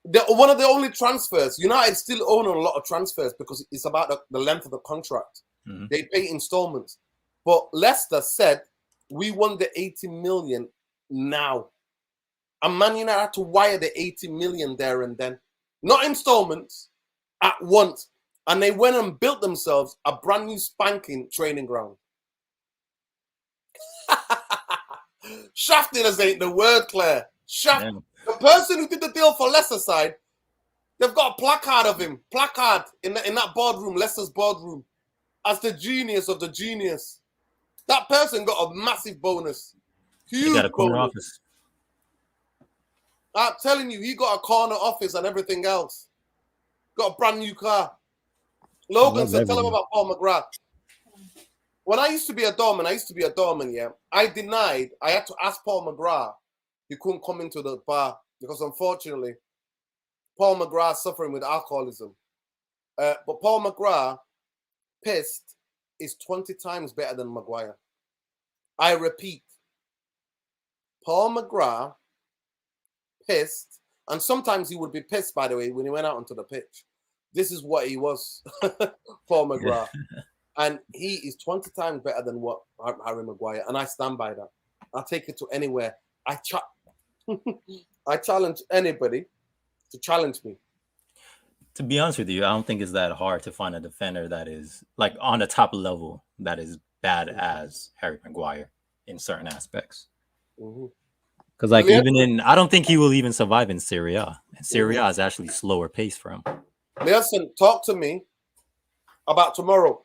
they're one of the only transfers. United still own a lot of transfers because it's about the length of the contract. Mm-hmm. They pay installments. But Leicester said, we want the 80 million now. And Man United had to wire the 80 million there and then. Not installments, at once. And they went and built themselves a brand new spanking training ground. Shafted us ain't the word, Claire. Shafted. Yeah. The person who did the deal for Leicester side, they've got a placard of him. Placard in that boardroom, Leicester's boardroom, as the genius of the genius. That person got a massive bonus. Huge he got a corner bonus. Office. I'm telling you, he got a corner office and everything else. Got a brand new car. Logan said, tell him about Paul McGrath. When I used to be a doorman, yeah, I denied. I had to ask Paul McGrath. He couldn't come into the bar because, unfortunately, Paul McGrath's suffering with alcoholism. But Paul McGrath, pissed, is 20 times better than Maguire. I repeat, Paul McGrath, pissed, and sometimes he would be pissed, by the way, when he went out onto the pitch. This is what he was, Paul McGrath. And he is 20 times better than what Harry Maguire, and I stand by that. I'll take it to anywhere. I challenge anybody to challenge me. To be honest with you, I don't think it's that hard to find a defender that is like on the top level that is bad as Harry Maguire in certain aspects. Because like I don't think he will even survive in Serie A. And Serie A is actually slower pace for him. Listen, talk to me. about tomorrow.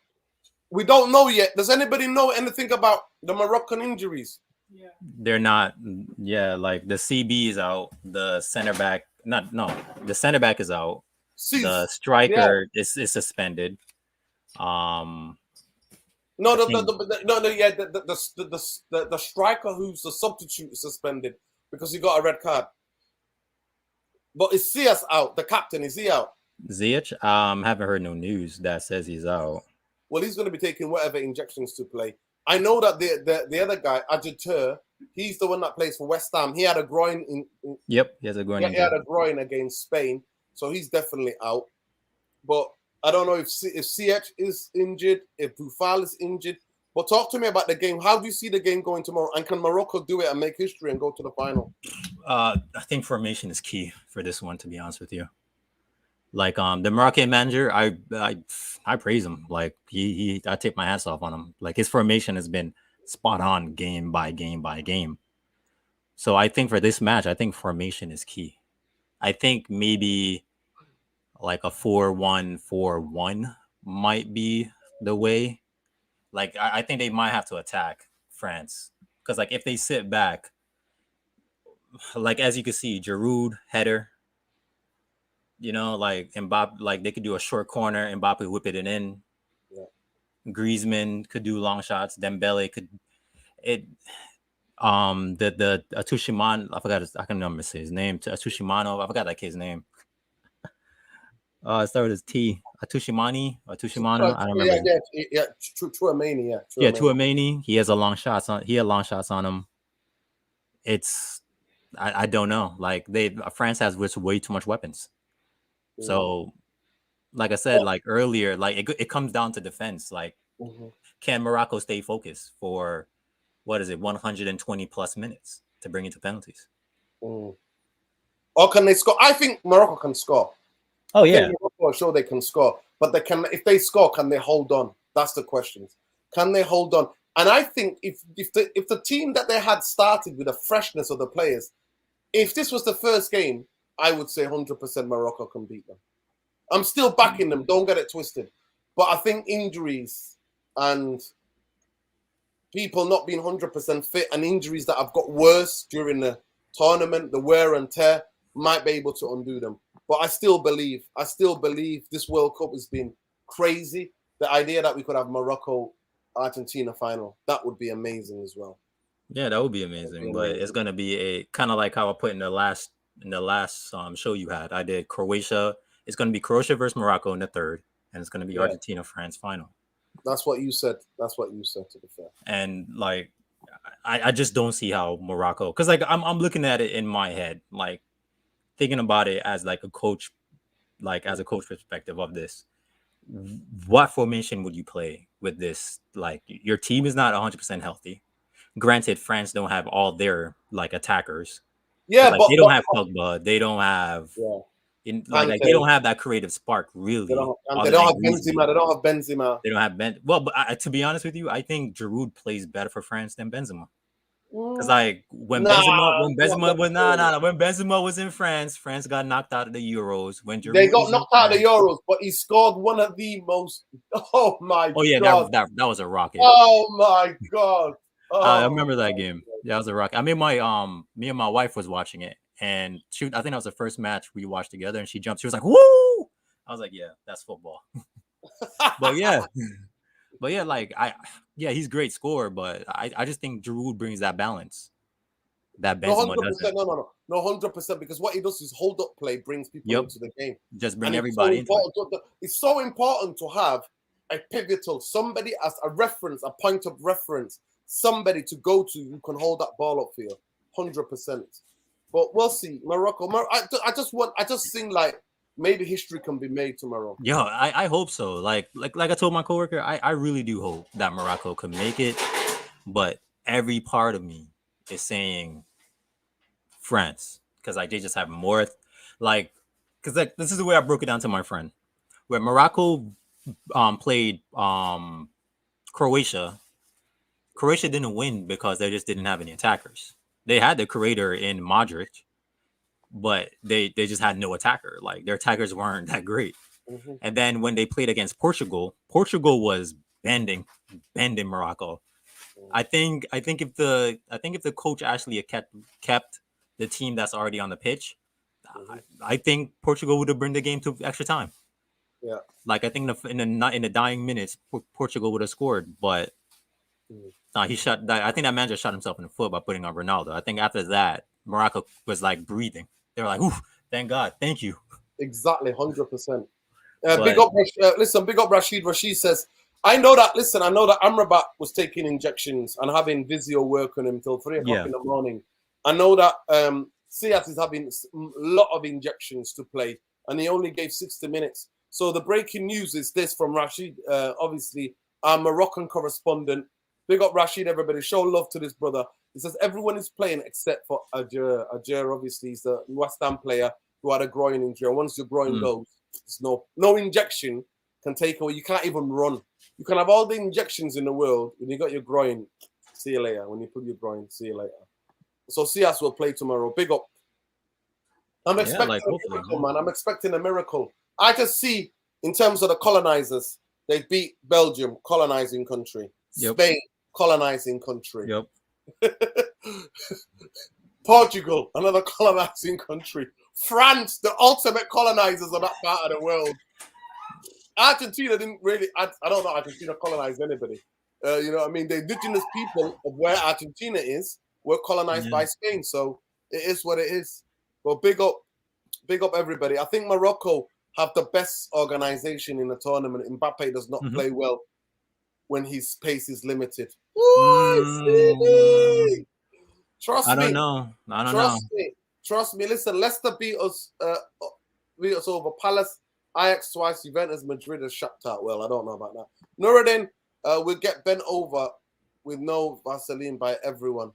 We don't know yet. Does anybody know anything about the Moroccan injuries? Yeah. They're not. Yeah, like the CB is out. The center back, the center back is out. The striker is suspended. No, I think- the striker who's the substitute is suspended because he got a red card. But is Sias out? The captain, is he out? Ziyech, haven't heard no news that says he's out. Well, he's going to be taking whatever injections to play. I know that the other guy, Adjuteur, he's the one that plays for West Ham. He had a groin Yep, he has a groin. He had a groin against Spain, so he's definitely out. But I don't know if CH is injured, if Boufal is injured. But talk to me about the game. How do you see the game going tomorrow? And can Morocco do it and make history and go to the final? I think formation is key for this one, to be honest with you. Like the Moroccan manager, I praise him. Like I take my hats off on him. Like his formation has been spot on game by game by game. So I think for this match, I think formation is key. I think maybe like a 4-1-4-1 might be the way. Like I think they might have to attack France because like if they sit back, like as you can see, Giroud header. You know, like Mbappe, like they could do a short corner, Mbappe whip it in. Yeah. Griezmann could do long shots. Dembele could the Atushimano, I can remember say his name. Atushimano, I forgot that kid's name. It started with his T. Atushimano. I don't remember. Yeah, Tchouameni, Tchouameni. He has a long shots on. He had long shots on him. It's I don't know. Like France has way too much weapons. So, like I said, like earlier, like it comes down to defense. Like, can Morocco stay focused for 120 plus minutes to bring it to penalties? Or can they score? I think Morocco can score. Oh yeah, I'm sure they can score, but if they score, can they hold on? That's the question. Can they hold on? And I think if the team that they had started with the freshness of the players, if this was the first game, I would say 100% Morocco can beat them. I'm still backing them. Don't get it twisted. But I think injuries and people not being 100% fit and injuries that have got worse during the tournament, the wear and tear, might be able to undo them. But I still believe this World Cup has been crazy. The idea that we could have Morocco-Argentina final, that would be amazing as well. Yeah, that would be amazing. But it's going to be a kind of like how I put in the last show you had. I did Croatia. It's going to be Croatia versus Morocco in the third, and it's going to be Argentina France final. That's what you said. To be fair. And like, I just don't see how Morocco, because like I'm looking at it in my head, like thinking about it as like a coach, like as a coach perspective of this. What formation would you play with this? Like your team is not 100% healthy. Granted, France don't have all their like attackers. Yeah, but they don't have Pogba. They don't have like they don't have that creative spark really. They don't have Benzema. They don't have Ben. Well, but to be honest with you, I think Giroud plays better for France than Benzema. Because like when Benzema was in France, France got knocked out of the Euros. When Giroud they got knocked out of the Euros, but he scored one of the most. Oh my! Oh yeah, God. that was a rocket. Oh my God! I remember that game. Yeah, that was a rocket. I mean, me and my wife was watching it, and I think that was the first match we watched together. And she jumped. She was like, "Woo!" I was like, "Yeah, that's football." But yeah, like he's a great scorer, but I just think Giroud brings that balance. That Benzema doesn't. No, 100%. Because what he does is hold up play, brings people into the game. Just bring everybody into it. It's so important to have a pivotal, somebody as a reference, a point of reference, somebody to go to who can hold that ball upfield, 100%. But we'll see. Morocco. I just think like maybe history can be made tomorrow. Yeah, I hope so. Like I told my coworker, I really do hope that Morocco can make it. But every part of me is saying France, because like they just have more. Like, because like this is the way I broke it down to my friend, where Morocco played Croatia. Croatia didn't win because they just didn't have any attackers. They had the creator in Modric, but they just had no attacker. Like their attackers weren't that great. And then when they played against Portugal Portugal was bending Morocco. I think if the coach actually had kept the team that's already on the pitch, I think Portugal would have bring the game to extra time. Yeah. Like I think in the dying minutes, Portugal would have scored, but he shot. I think that man just shot himself in the foot by putting on Ronaldo. I think after that, Morocco was like breathing. They were like, "Ooh, thank God, thank you." Exactly, 100%. Big up, listen. Big up, Rashid. Rashid says, I know that Amrabat was taking injections and having physio work on him till 3:00 in the morning. I know that Sias is having a lot of injections to play, and he only gave 60 minutes. So the breaking news is this from Rashid, obviously, our Moroccan correspondent. Big up, Rashid, everybody. Show love to this brother. He says everyone is playing except for Ajur. Ajur, obviously, is the West Ham player who had a groin injury. And once your groin goes, there's no injection can take away. You can't even run. You can have all the injections in the world. When you got your groin, see you later. When you pull your groin, see you later. So Sias will play tomorrow. Big up. I'm expecting a miracle, man. I'm expecting a miracle. I just see, in terms of the colonizers, they beat Belgium, colonizing country. Spain, colonizing country. Portugal, another colonizing country. France, the ultimate colonizers of that part of the world. Argentina didn't really, I don't know, Argentina colonized anybody. You know what I mean? The indigenous people of where Argentina is were colonized by Spain. So it is what it is. But big up everybody. I think Morocco have the best organization in the tournament. Mbappe does not play well when his pace is limited. Trust me. I don't know. Trust me. Listen, Leicester beat us over Palace, Ajax twice, Juventus, Madrid has shut out. Well, I don't know about that. Nuruddin will get bent over with no Vaseline by everyone.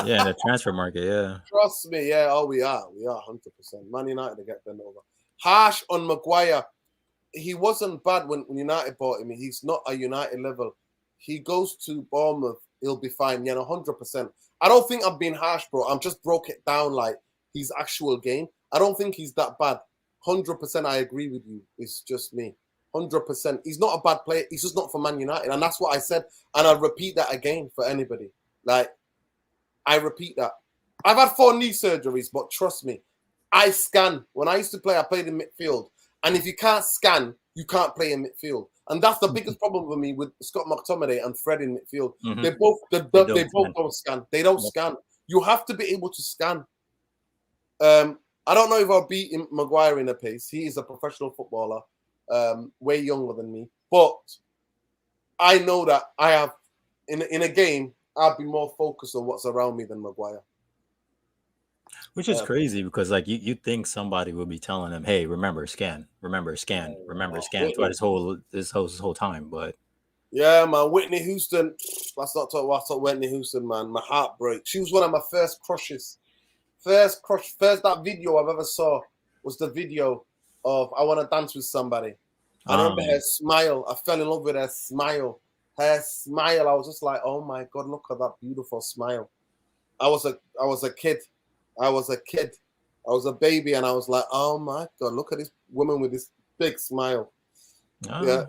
Yeah, in the transfer market, yeah. Trust me, yeah. Oh, we are 100%. Man United to get bent over. Harsh on Maguire. He wasn't bad when United bought him. He's not a United level. He goes to Bournemouth, he'll be fine. Yeah, 100%. I don't think I'm being harsh, bro. I'm just broke it down like his actual game. I don't think he's that bad. 100%, I agree with you. It's just me. 100%. He's not a bad player. He's just not for Man United. And that's what I said. And I'll repeat that again for anybody. Like, I repeat that. I've had 4 knee surgeries, but trust me, I scan. When I used to play, I played in midfield. And if you can't scan, you can't play in midfield. And that's the biggest problem with me with Scott McTominay and Fred in midfield. They both don't scan. They don't scan. You have to be able to scan. I don't know if I'll beat Maguire in a pace. He is a professional footballer, way younger than me. But I know that I have, in a game, I'll be more focused on what's around me than Maguire. Which is crazy because, like, you think somebody will be telling them, "Hey, remember scan throughout this whole time." But yeah, man, Whitney Houston. Let's not talk about Whitney Houston, man. My heart breaks. She was one of my first crushes. First that video I've ever saw was the video of I Want to Dance with Somebody. I remember her smile. I fell in love with her smile. Her smile. I was just like, oh my God, look at that beautiful smile. I was a kid. I was a baby, and I was like, oh my God, look at this woman with this big smile. Yeah.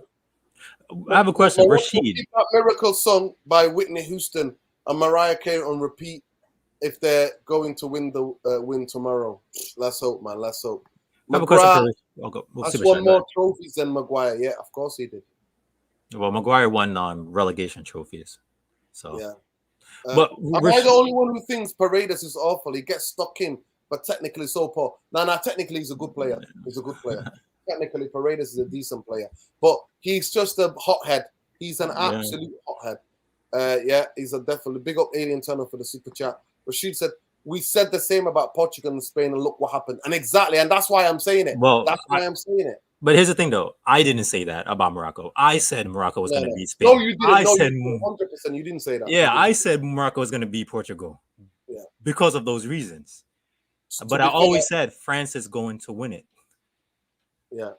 I have a question, Rashid. That Miracle song by Whitney Houston and Mariah Carey on repeat if they're going to win tomorrow. Let's hope, man. Let's hope. Maguire has won more trophies than Maguire. Yeah, of course he did. Well, Maguire won relegation trophies. So yeah. But am I the only one who thinks Paredes is awful? He gets stuck in, but technically so poor. No, technically he's a good player. He's a good player. Technically, Paredes is a decent player, but he's just a hothead. He's an absolute hothead. Yeah, he's a definitely big up Alien Tunnel for the super chat. Rashid said, we said the same about Portugal and Spain, and look what happened. And exactly, and that's why I'm saying it. Well, that's why I'm saying it. But here's the thing, though. I didn't say that about Morocco. I said Morocco was going to beat Spain. No, you didn't. I said 100%. You didn't say that. Yeah, I said Morocco was going to beat Portugal. Yeah. Because of those reasons. But I always said France is going to win it. Yeah.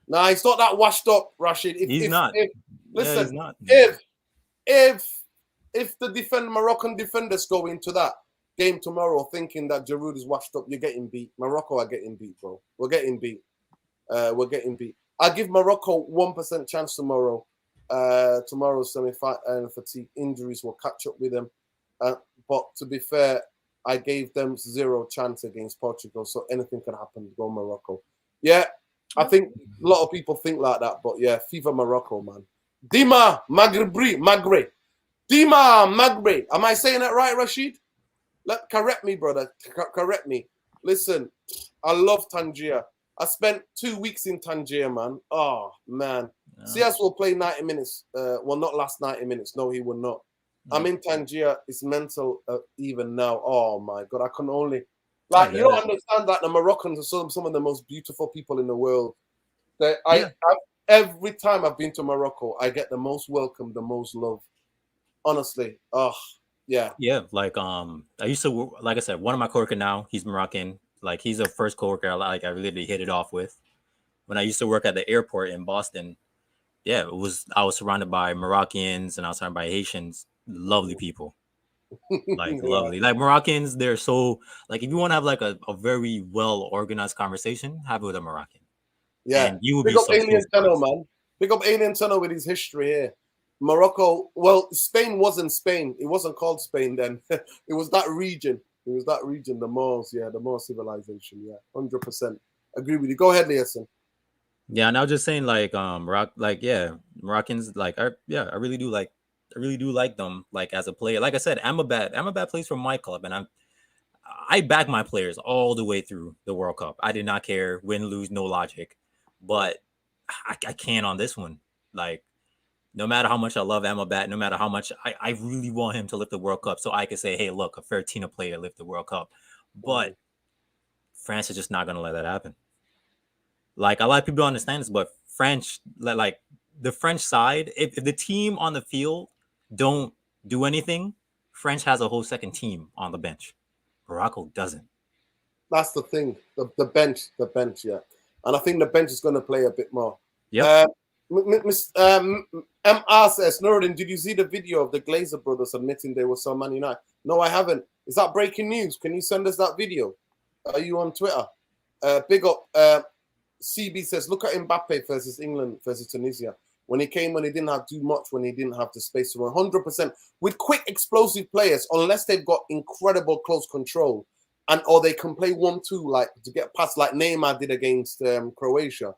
No, he's not that washed up, Rashid. He's not. Listen, he's not. If the Moroccan defenders go into that game tomorrow thinking that Giroud is washed up, you're getting beat. Morocco are getting beat, bro. We're getting beat. I give Morocco 1% chance tomorrow. Tomorrow's semi-final fatigue injuries will catch up with them. But to be fair, I gave them 0 chance against Portugal, so anything can happen. Go Morocco. Yeah, I think a lot of people think like that, but yeah, FIFA Morocco, man. Dima Magre. Dima Magre. Am I saying that right, Rashid? Correct me, brother. Correct me. Listen, I love Tangier. I spent 2 weeks in Tangier, man. Oh, man. Yeah. CS will play 90 minutes. Well, not last 90 minutes. No, he will not. I'm in Tangier. It's mental even now. Oh, my God. I can only... Like, you don't understand that the Moroccans are some of the most beautiful people in the world. Every time I've been to Morocco, I get the most welcome, the most love. Honestly. Oh, yeah. Yeah, like I used to, like I said, one of my coworkers now, he's Moroccan. Like, he's the first coworker I really hit it off with. When I used to work at the airport in Boston, yeah, I was surrounded by Moroccans and I was surrounded by Haitians. Lovely people. Like, lovely. Like, Moroccans, they're so, like, if you want to have like a very well organized conversation, have it with a Moroccan. Yeah. And you will Big be up so Alien Tunnel, man. Big up Alien Tunnel with his history here. Morocco, well, Spain wasn't Spain. It wasn't called Spain then. It was that region. It was that region, the Moors, the Moor civilization, 100%. Agree with you. Go ahead, Leeson. Yeah, and I was just saying, like, Moroccans, like, I really do like them, like, as a player. Like I said, Amrabat plays for my club, and I back my players all the way through the World Cup. I did not care, win, lose, no logic, but I can't on this one. Like, no matter how much I love Amrabat, no matter how much I really want him to lift the World Cup, so I can say, hey, look, a Fiorentina player lift the World Cup, but France is just not gonna let that happen. Like, a lot of people don't understand this, but like the French side, if the team on the field don't do anything, French has a whole second team on the bench. Morocco doesn't. That's the thing. The bench, yeah. And I think the bench is going to play a bit more. Yeah. MR says, Nuruddin, did you see the video of the Glazer brothers admitting they were so Man United? No, I haven't. Is that breaking news? Can you send us that video? Are you on Twitter? Big up. CB says, look at Mbappe versus England versus Tunisia. When he came, when he didn't have too much, when he didn't have the space to run 100% with quick, explosive players, unless they've got incredible close control or they can play 1-2, like to get past, like Neymar did against Croatia,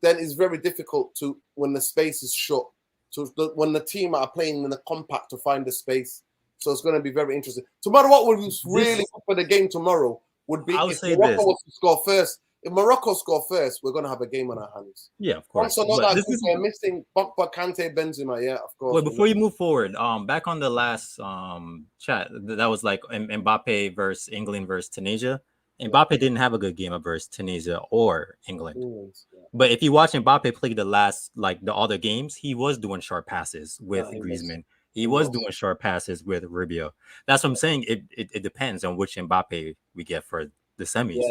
then it's very difficult to, when the space is shut, when the team are playing in the compact to find the space. So it's going to be very interesting. Tomorrow, what would be really good for the game tomorrow would be if Morocco was to score first. If Morocco score first, we're going to have a game on our hands. Yeah, of course. Also, not that we're missing Pogba, Kante, Benzema. Yeah, of course. Wait, before you move forward, back on the last chat, that was like Mbappe versus England versus Tunisia. Mbappe didn't have a good game versus Tunisia or England. But if you watch Mbappe play the other games, he was doing short passes with Griezmann. He was doing short passes with Rubio. That's what I'm saying. It depends on which Mbappe we get for the semis.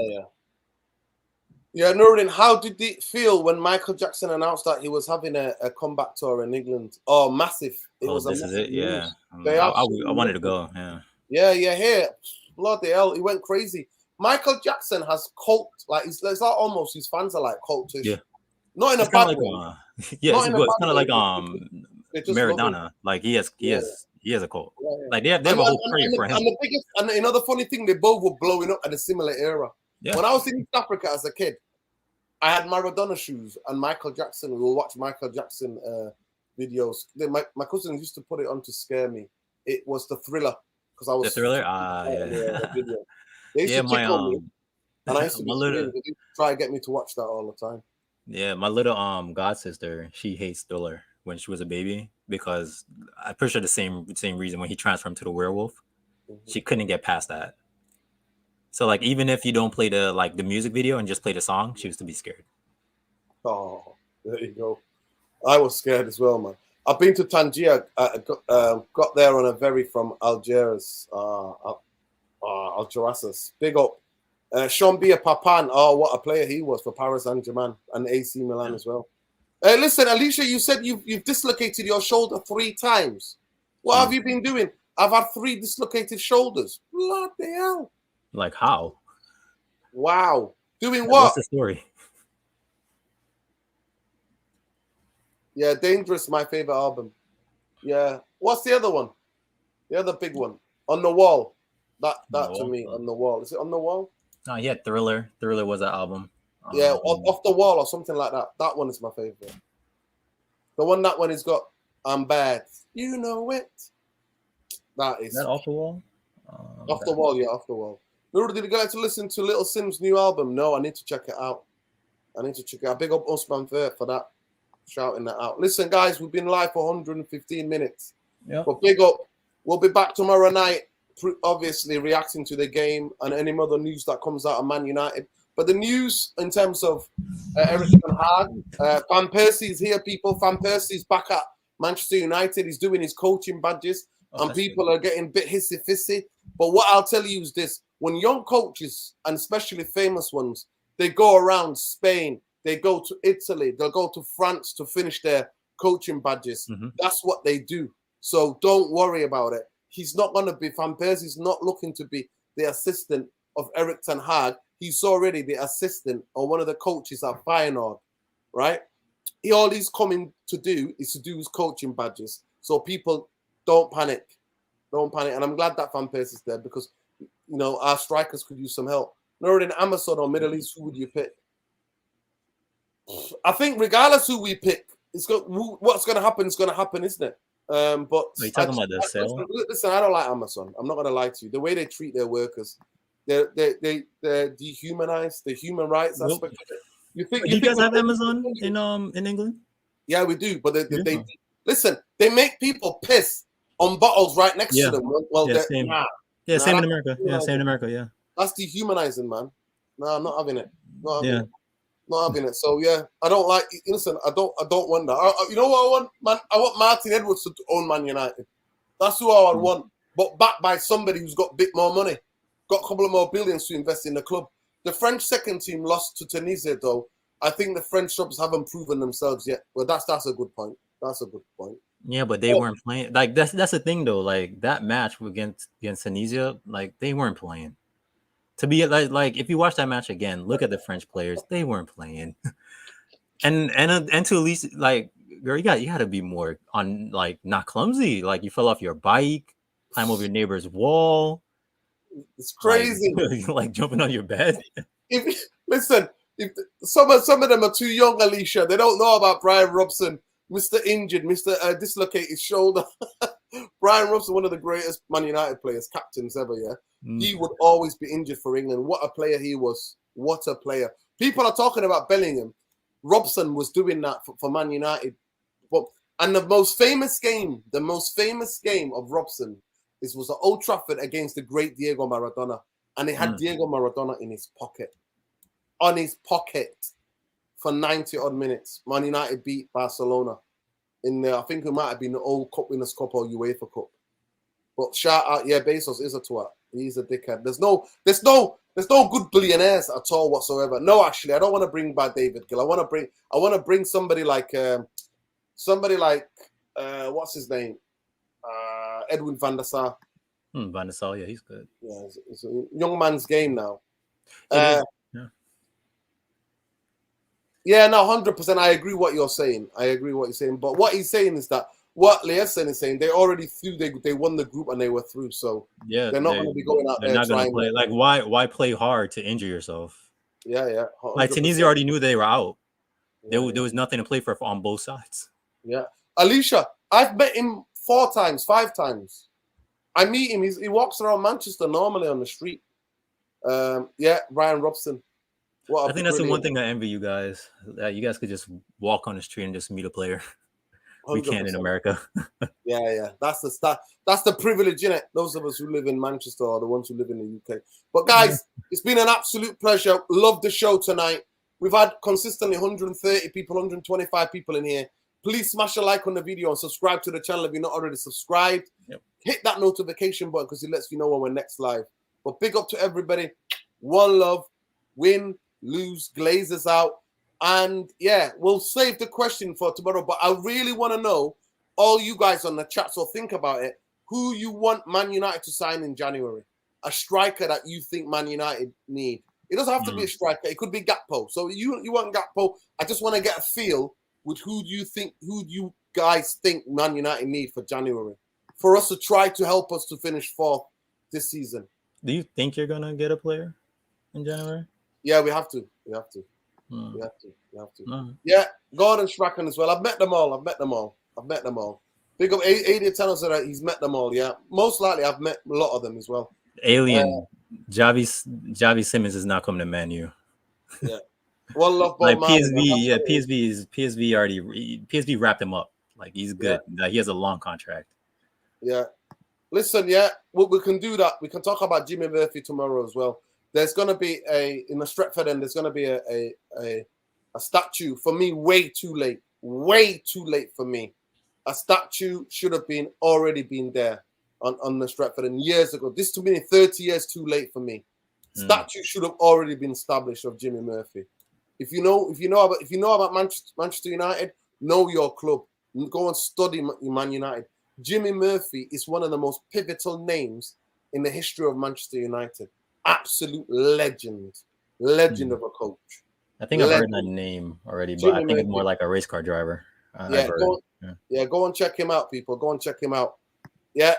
Yeah, Nuruddin, how did it feel when Michael Jackson announced that he was having a comeback tour in England? Oh, massive. It was this is it, yeah. I wanted to go, yeah. Yeah, here. Bloody hell, he went crazy. Michael Jackson has cult, like, it's like almost his fans are like cultish. Yeah. Not in a bad way. Yeah, it's kind of like Maradona. Like, he has a cult. Yeah. Like, they have a whole prayer for him. And the funny thing, they both were blowing up at a similar era. Yeah. When I was in East Africa as a kid, I had Maradona shoes and Michael Jackson. We will watch Michael Jackson videos. My cousin used to put it on to scare me. It was the Thriller because I was the Thriller. The video. They used to tickle me, and I used to try to get me to watch that all the time. Yeah, my little god sister, she hates Thriller when she was a baby because I'm pretty sure the same reason when he transformed to the werewolf, she couldn't get past that. So, like, even if you don't play the music video and just play the song, she used to be scared. Oh, there you go. I was scared as well, man. I've been to Tangier. Got there on a ferry from Algeciras. Algeciras. Big up. Shambia Papan. Oh, what a player he was for Paris Saint-Germain and AC Milan as well. Listen, Alicia, you said you've dislocated your shoulder 3 times. What have you been doing? I've had 3 dislocated shoulders. Bloody hell. Like, how? Wow. Doing what? What's the story? Yeah, Dangerous, my favorite album. Yeah. What's the other one? The other big one. On the Wall. That to me, On the Wall. Is it On the Wall? No, he had Thriller. Thriller was an album. Yeah, Off the Wall or something like that. That one is my favorite. The one that one has got I'm Bad. You know it. That is. Is that Off the Wall? Off the Wall, yeah, Off the Wall. Nora, did you get to listen to Little Sim's new album? No, I need to check it out. Big up Usman for that. Shouting that out. Listen, guys, we've been live for 115 minutes. Yeah. But big up. We'll be back tomorrow night, obviously reacting to the game and any other news that comes out of Man United. But the news in terms of Eric Tenhag, Van Persie's here, people. Van Persie's back at Manchester United. He's doing his coaching badges, and people are getting a bit hissy-fissy. But what I'll tell you is this. When young coaches, and especially famous ones, they go around Spain, they go to Italy, they'll go to France to finish their coaching badges. Mm-hmm. That's what they do. So don't worry about it. He's not going to be, Van Persie's not looking to be the assistant of Eric Tenhag. He's already the assistant or one of the coaches at Feyenoord, right? All he's coming to do is to do his coaching badges. So people don't panic. Don't panic. And I'm glad that Van Persie's there because, you know, our strikers could use some help. Nor in Amazon or Middle East, who would you pick? I think regardless who we pick, what's going to happen is going to happen, isn't it? But are you talking about the sale? Listen, I don't like Amazon. I'm not going to lie to you. The way they treat their workers, they're dehumanized. The human rights aspect of it. Do you guys have Amazon in England? Yeah, we do. But they listen. They make people piss on bottles right next to them. Well, same. Same in America. Yeah, same in America. Yeah, that's dehumanizing, man. No, I'm not having it. Not having it. So yeah, I don't like. Listen, I don't want that. You know what I want, man? I want Martin Edwards to own Man United. That's who I want. But backed by somebody who's got a bit more money, got a couple of more billions to invest in the club. The French second team lost to Tunisia, though. I think the French subs haven't proven themselves yet. Well, that's a good point. That's a good point. Yeah, but they weren't playing. Like that's the thing, though. Like that match against Tunisia, like they weren't playing. To be like if you watch that match again, look at the French players. They weren't playing, and to at least like girl, you got to be more on like not clumsy. Like you fell off your bike, climb over your neighbor's wall. It's crazy. Like jumping on your bed. Listen, some of them are too young, Alicia. They don't know about Brian Robson, Mr. Injured, Mr. Dislocated shoulder. Brian Robson, one of the greatest Man United players, captains ever. Yeah. He would always be injured for England. What a player he was. What a player. People are talking about Bellingham. Robson was doing that for Man United. And the most famous game of Robson was at Old Trafford against the great Diego Maradona. And he had Diego Maradona in his pocket. On his pocket for 90 odd minutes. Man United beat Barcelona in there. I think it might have been the Old Cup Winners' Cup or UEFA Cup. But shout out, Bezos is a twat. He's a dickhead. There's no good billionaires at all whatsoever. No, actually, I don't want to bring back David Gill. I want to bring somebody like what's his name? Edwin van der Sar. Van der Sar, yeah, he's good. Yeah, it's a young man's game now. Yeah, no, 100%. I agree what you're saying. But what he's saying is that what Liasen is saying, they already through. They won the group and they were through. So yeah, they're not going to be going out there. They're not going to play. Like why play hard to injure yourself? Yeah. 100%. Like Tunisia already knew they were out. There was nothing to play for on both sides. Yeah, Alicia, I've met him 5 times. I meet him. He walks around Manchester normally on the street. Brian Robson. I think that's the one thing I envy you guys. You guys could just walk on the street and just meet a player. 100%. We can in America. Yeah. That's the privilege, innit? Those of us who live in Manchester are the ones who live in the UK. But guys, It's been an absolute pleasure. Love the show tonight. We've had consistently 130 people, 125 people in here. Please smash a like on the video and subscribe to the channel if you're not already subscribed. Yep. Hit that notification button because it lets you know when we're next live. But big up to everybody. One love. Win, lose, Glazers out. And yeah, we'll save the question for tomorrow. But I really want to know, all you guys on the chat, so think about it, who you want Man United to sign in January. A striker that you think Man United need. It doesn't have to be a striker. It could be Gakpo. So you want Gakpo. I just want to get a feel with who do you guys think Man United need for January? For us to try to help us to finish 4th this season. Do you think you're gonna get a player in January? Yeah, we have to. We have to. Yeah, Gordon Strachan as well. I've met them all. Big up Adrian tells us that he's met them all. Yeah, most likely I've met a lot of them as well. Alien Javi Simmons is not coming to Man U. Yeah, one love like PSV. Yeah, PSV wrapped him up. Like he's good. Yeah. He has a long contract. Yeah. Listen, yeah, we can do that. We can talk about Jimmy Murphy tomorrow as well. There's going to be in the Stretford end, there's going to be a statue. For me, way too late for me. A statue should have already been there on the Stretford end years ago. This to me, 30 years too late for me. Statue should have already been established of Jimmy Murphy. If you know about Manchester United, know your club. Go and study Man United. Jimmy Murphy is one of the most pivotal names in the history of Manchester United. Absolute legend of a coach. I think I've heard that name already, but I think it's more like a race car driver. Go and check him out, people. Go and check him out. Yeah,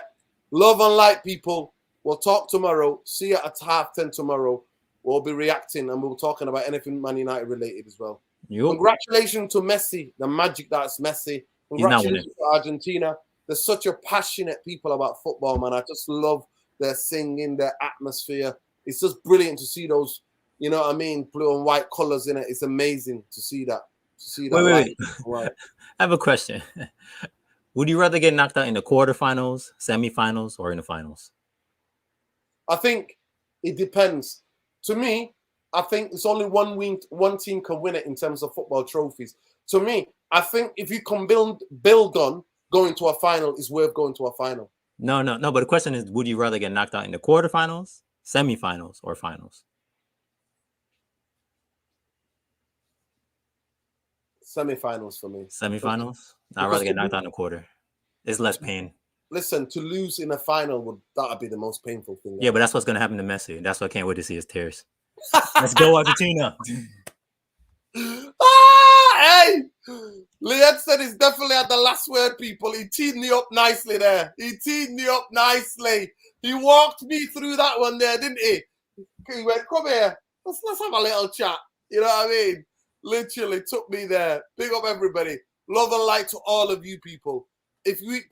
love and light, people. We'll talk tomorrow. See you at 10:30 tomorrow. We'll be reacting and we'll be talking about anything Man United related as well. Congratulations to Messi, the magic that's Messi. Congratulations to Argentina. There's such a passionate people about football, man. I just love their singing, their atmosphere. It's just brilliant to see those, you know what I mean, blue and white colors in it. It's amazing to see that. Wait. I have a question. Would you rather get knocked out in the quarterfinals, semifinals, or in the finals? I think it depends. To me, I think it's only one team can win it in terms of football trophies. To me, I think if you can build on going to a final, is worth going to a final. No. But the question is, would you rather get knocked out in the quarterfinals, semifinals, or finals? Semifinals for me. Semifinals? I'd rather get knocked out in the quarter. It's less pain. Listen, to lose in a final that'd be the most painful thing. Yeah, but that's what's gonna happen to Messi. That's what I can't wait to see his tears. Let's go, Argentina. Hey! Liedson is definitely at the last word, people. He teed me up nicely there. He walked me through that one there, didn't he? He went, come here. Let's have a little chat. You know what I mean? Literally took me there. Big up everybody. Love and light to all of you people.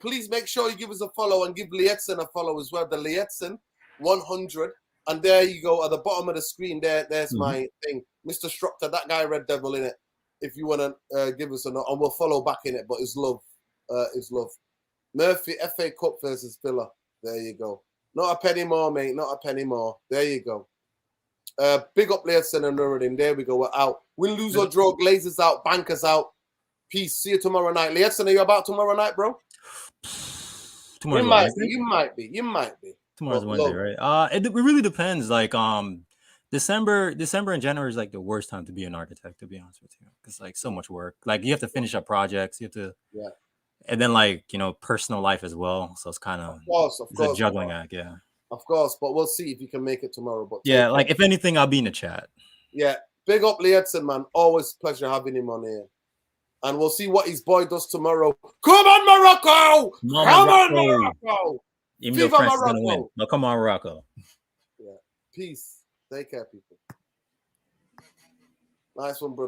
Please make sure you give us a follow and give Liedson a follow as well. The Liedson 100. And there you go at the bottom of the screen. There's my thing. Mr. Structor, that guy Red Devil in it. If you want to give us a note, and we'll follow back in it. But it's love. Murphy, FA Cup versus Villa. There you go. Not a penny more, mate. Not a penny more. There you go. Big up Liedson and Nuruddin. There we go. We're out. Win, lose or draw. Glazers out. Bankers out. Peace. See you tomorrow night. Liedson, are you about tomorrow night, bro? You might be. Tomorrow's Wednesday, right? It really depends. Like December and January is like the worst time to be an architect, to be honest with you, because like so much work. Like you have to finish up projects, you have to, and then like personal life as well. So it's kind of a juggling act, Of course, but we'll see if you can make it tomorrow. But like if anything, I'll be in the chat. Yeah, big up Liedson, man. Always pleasure having him on here. And we'll see what his boy does tomorrow. Come on, Morocco! Come on, Morocco! Even though France is going to win. But come on, Morocco. Yeah. Peace. Take care, people. Nice one, brother.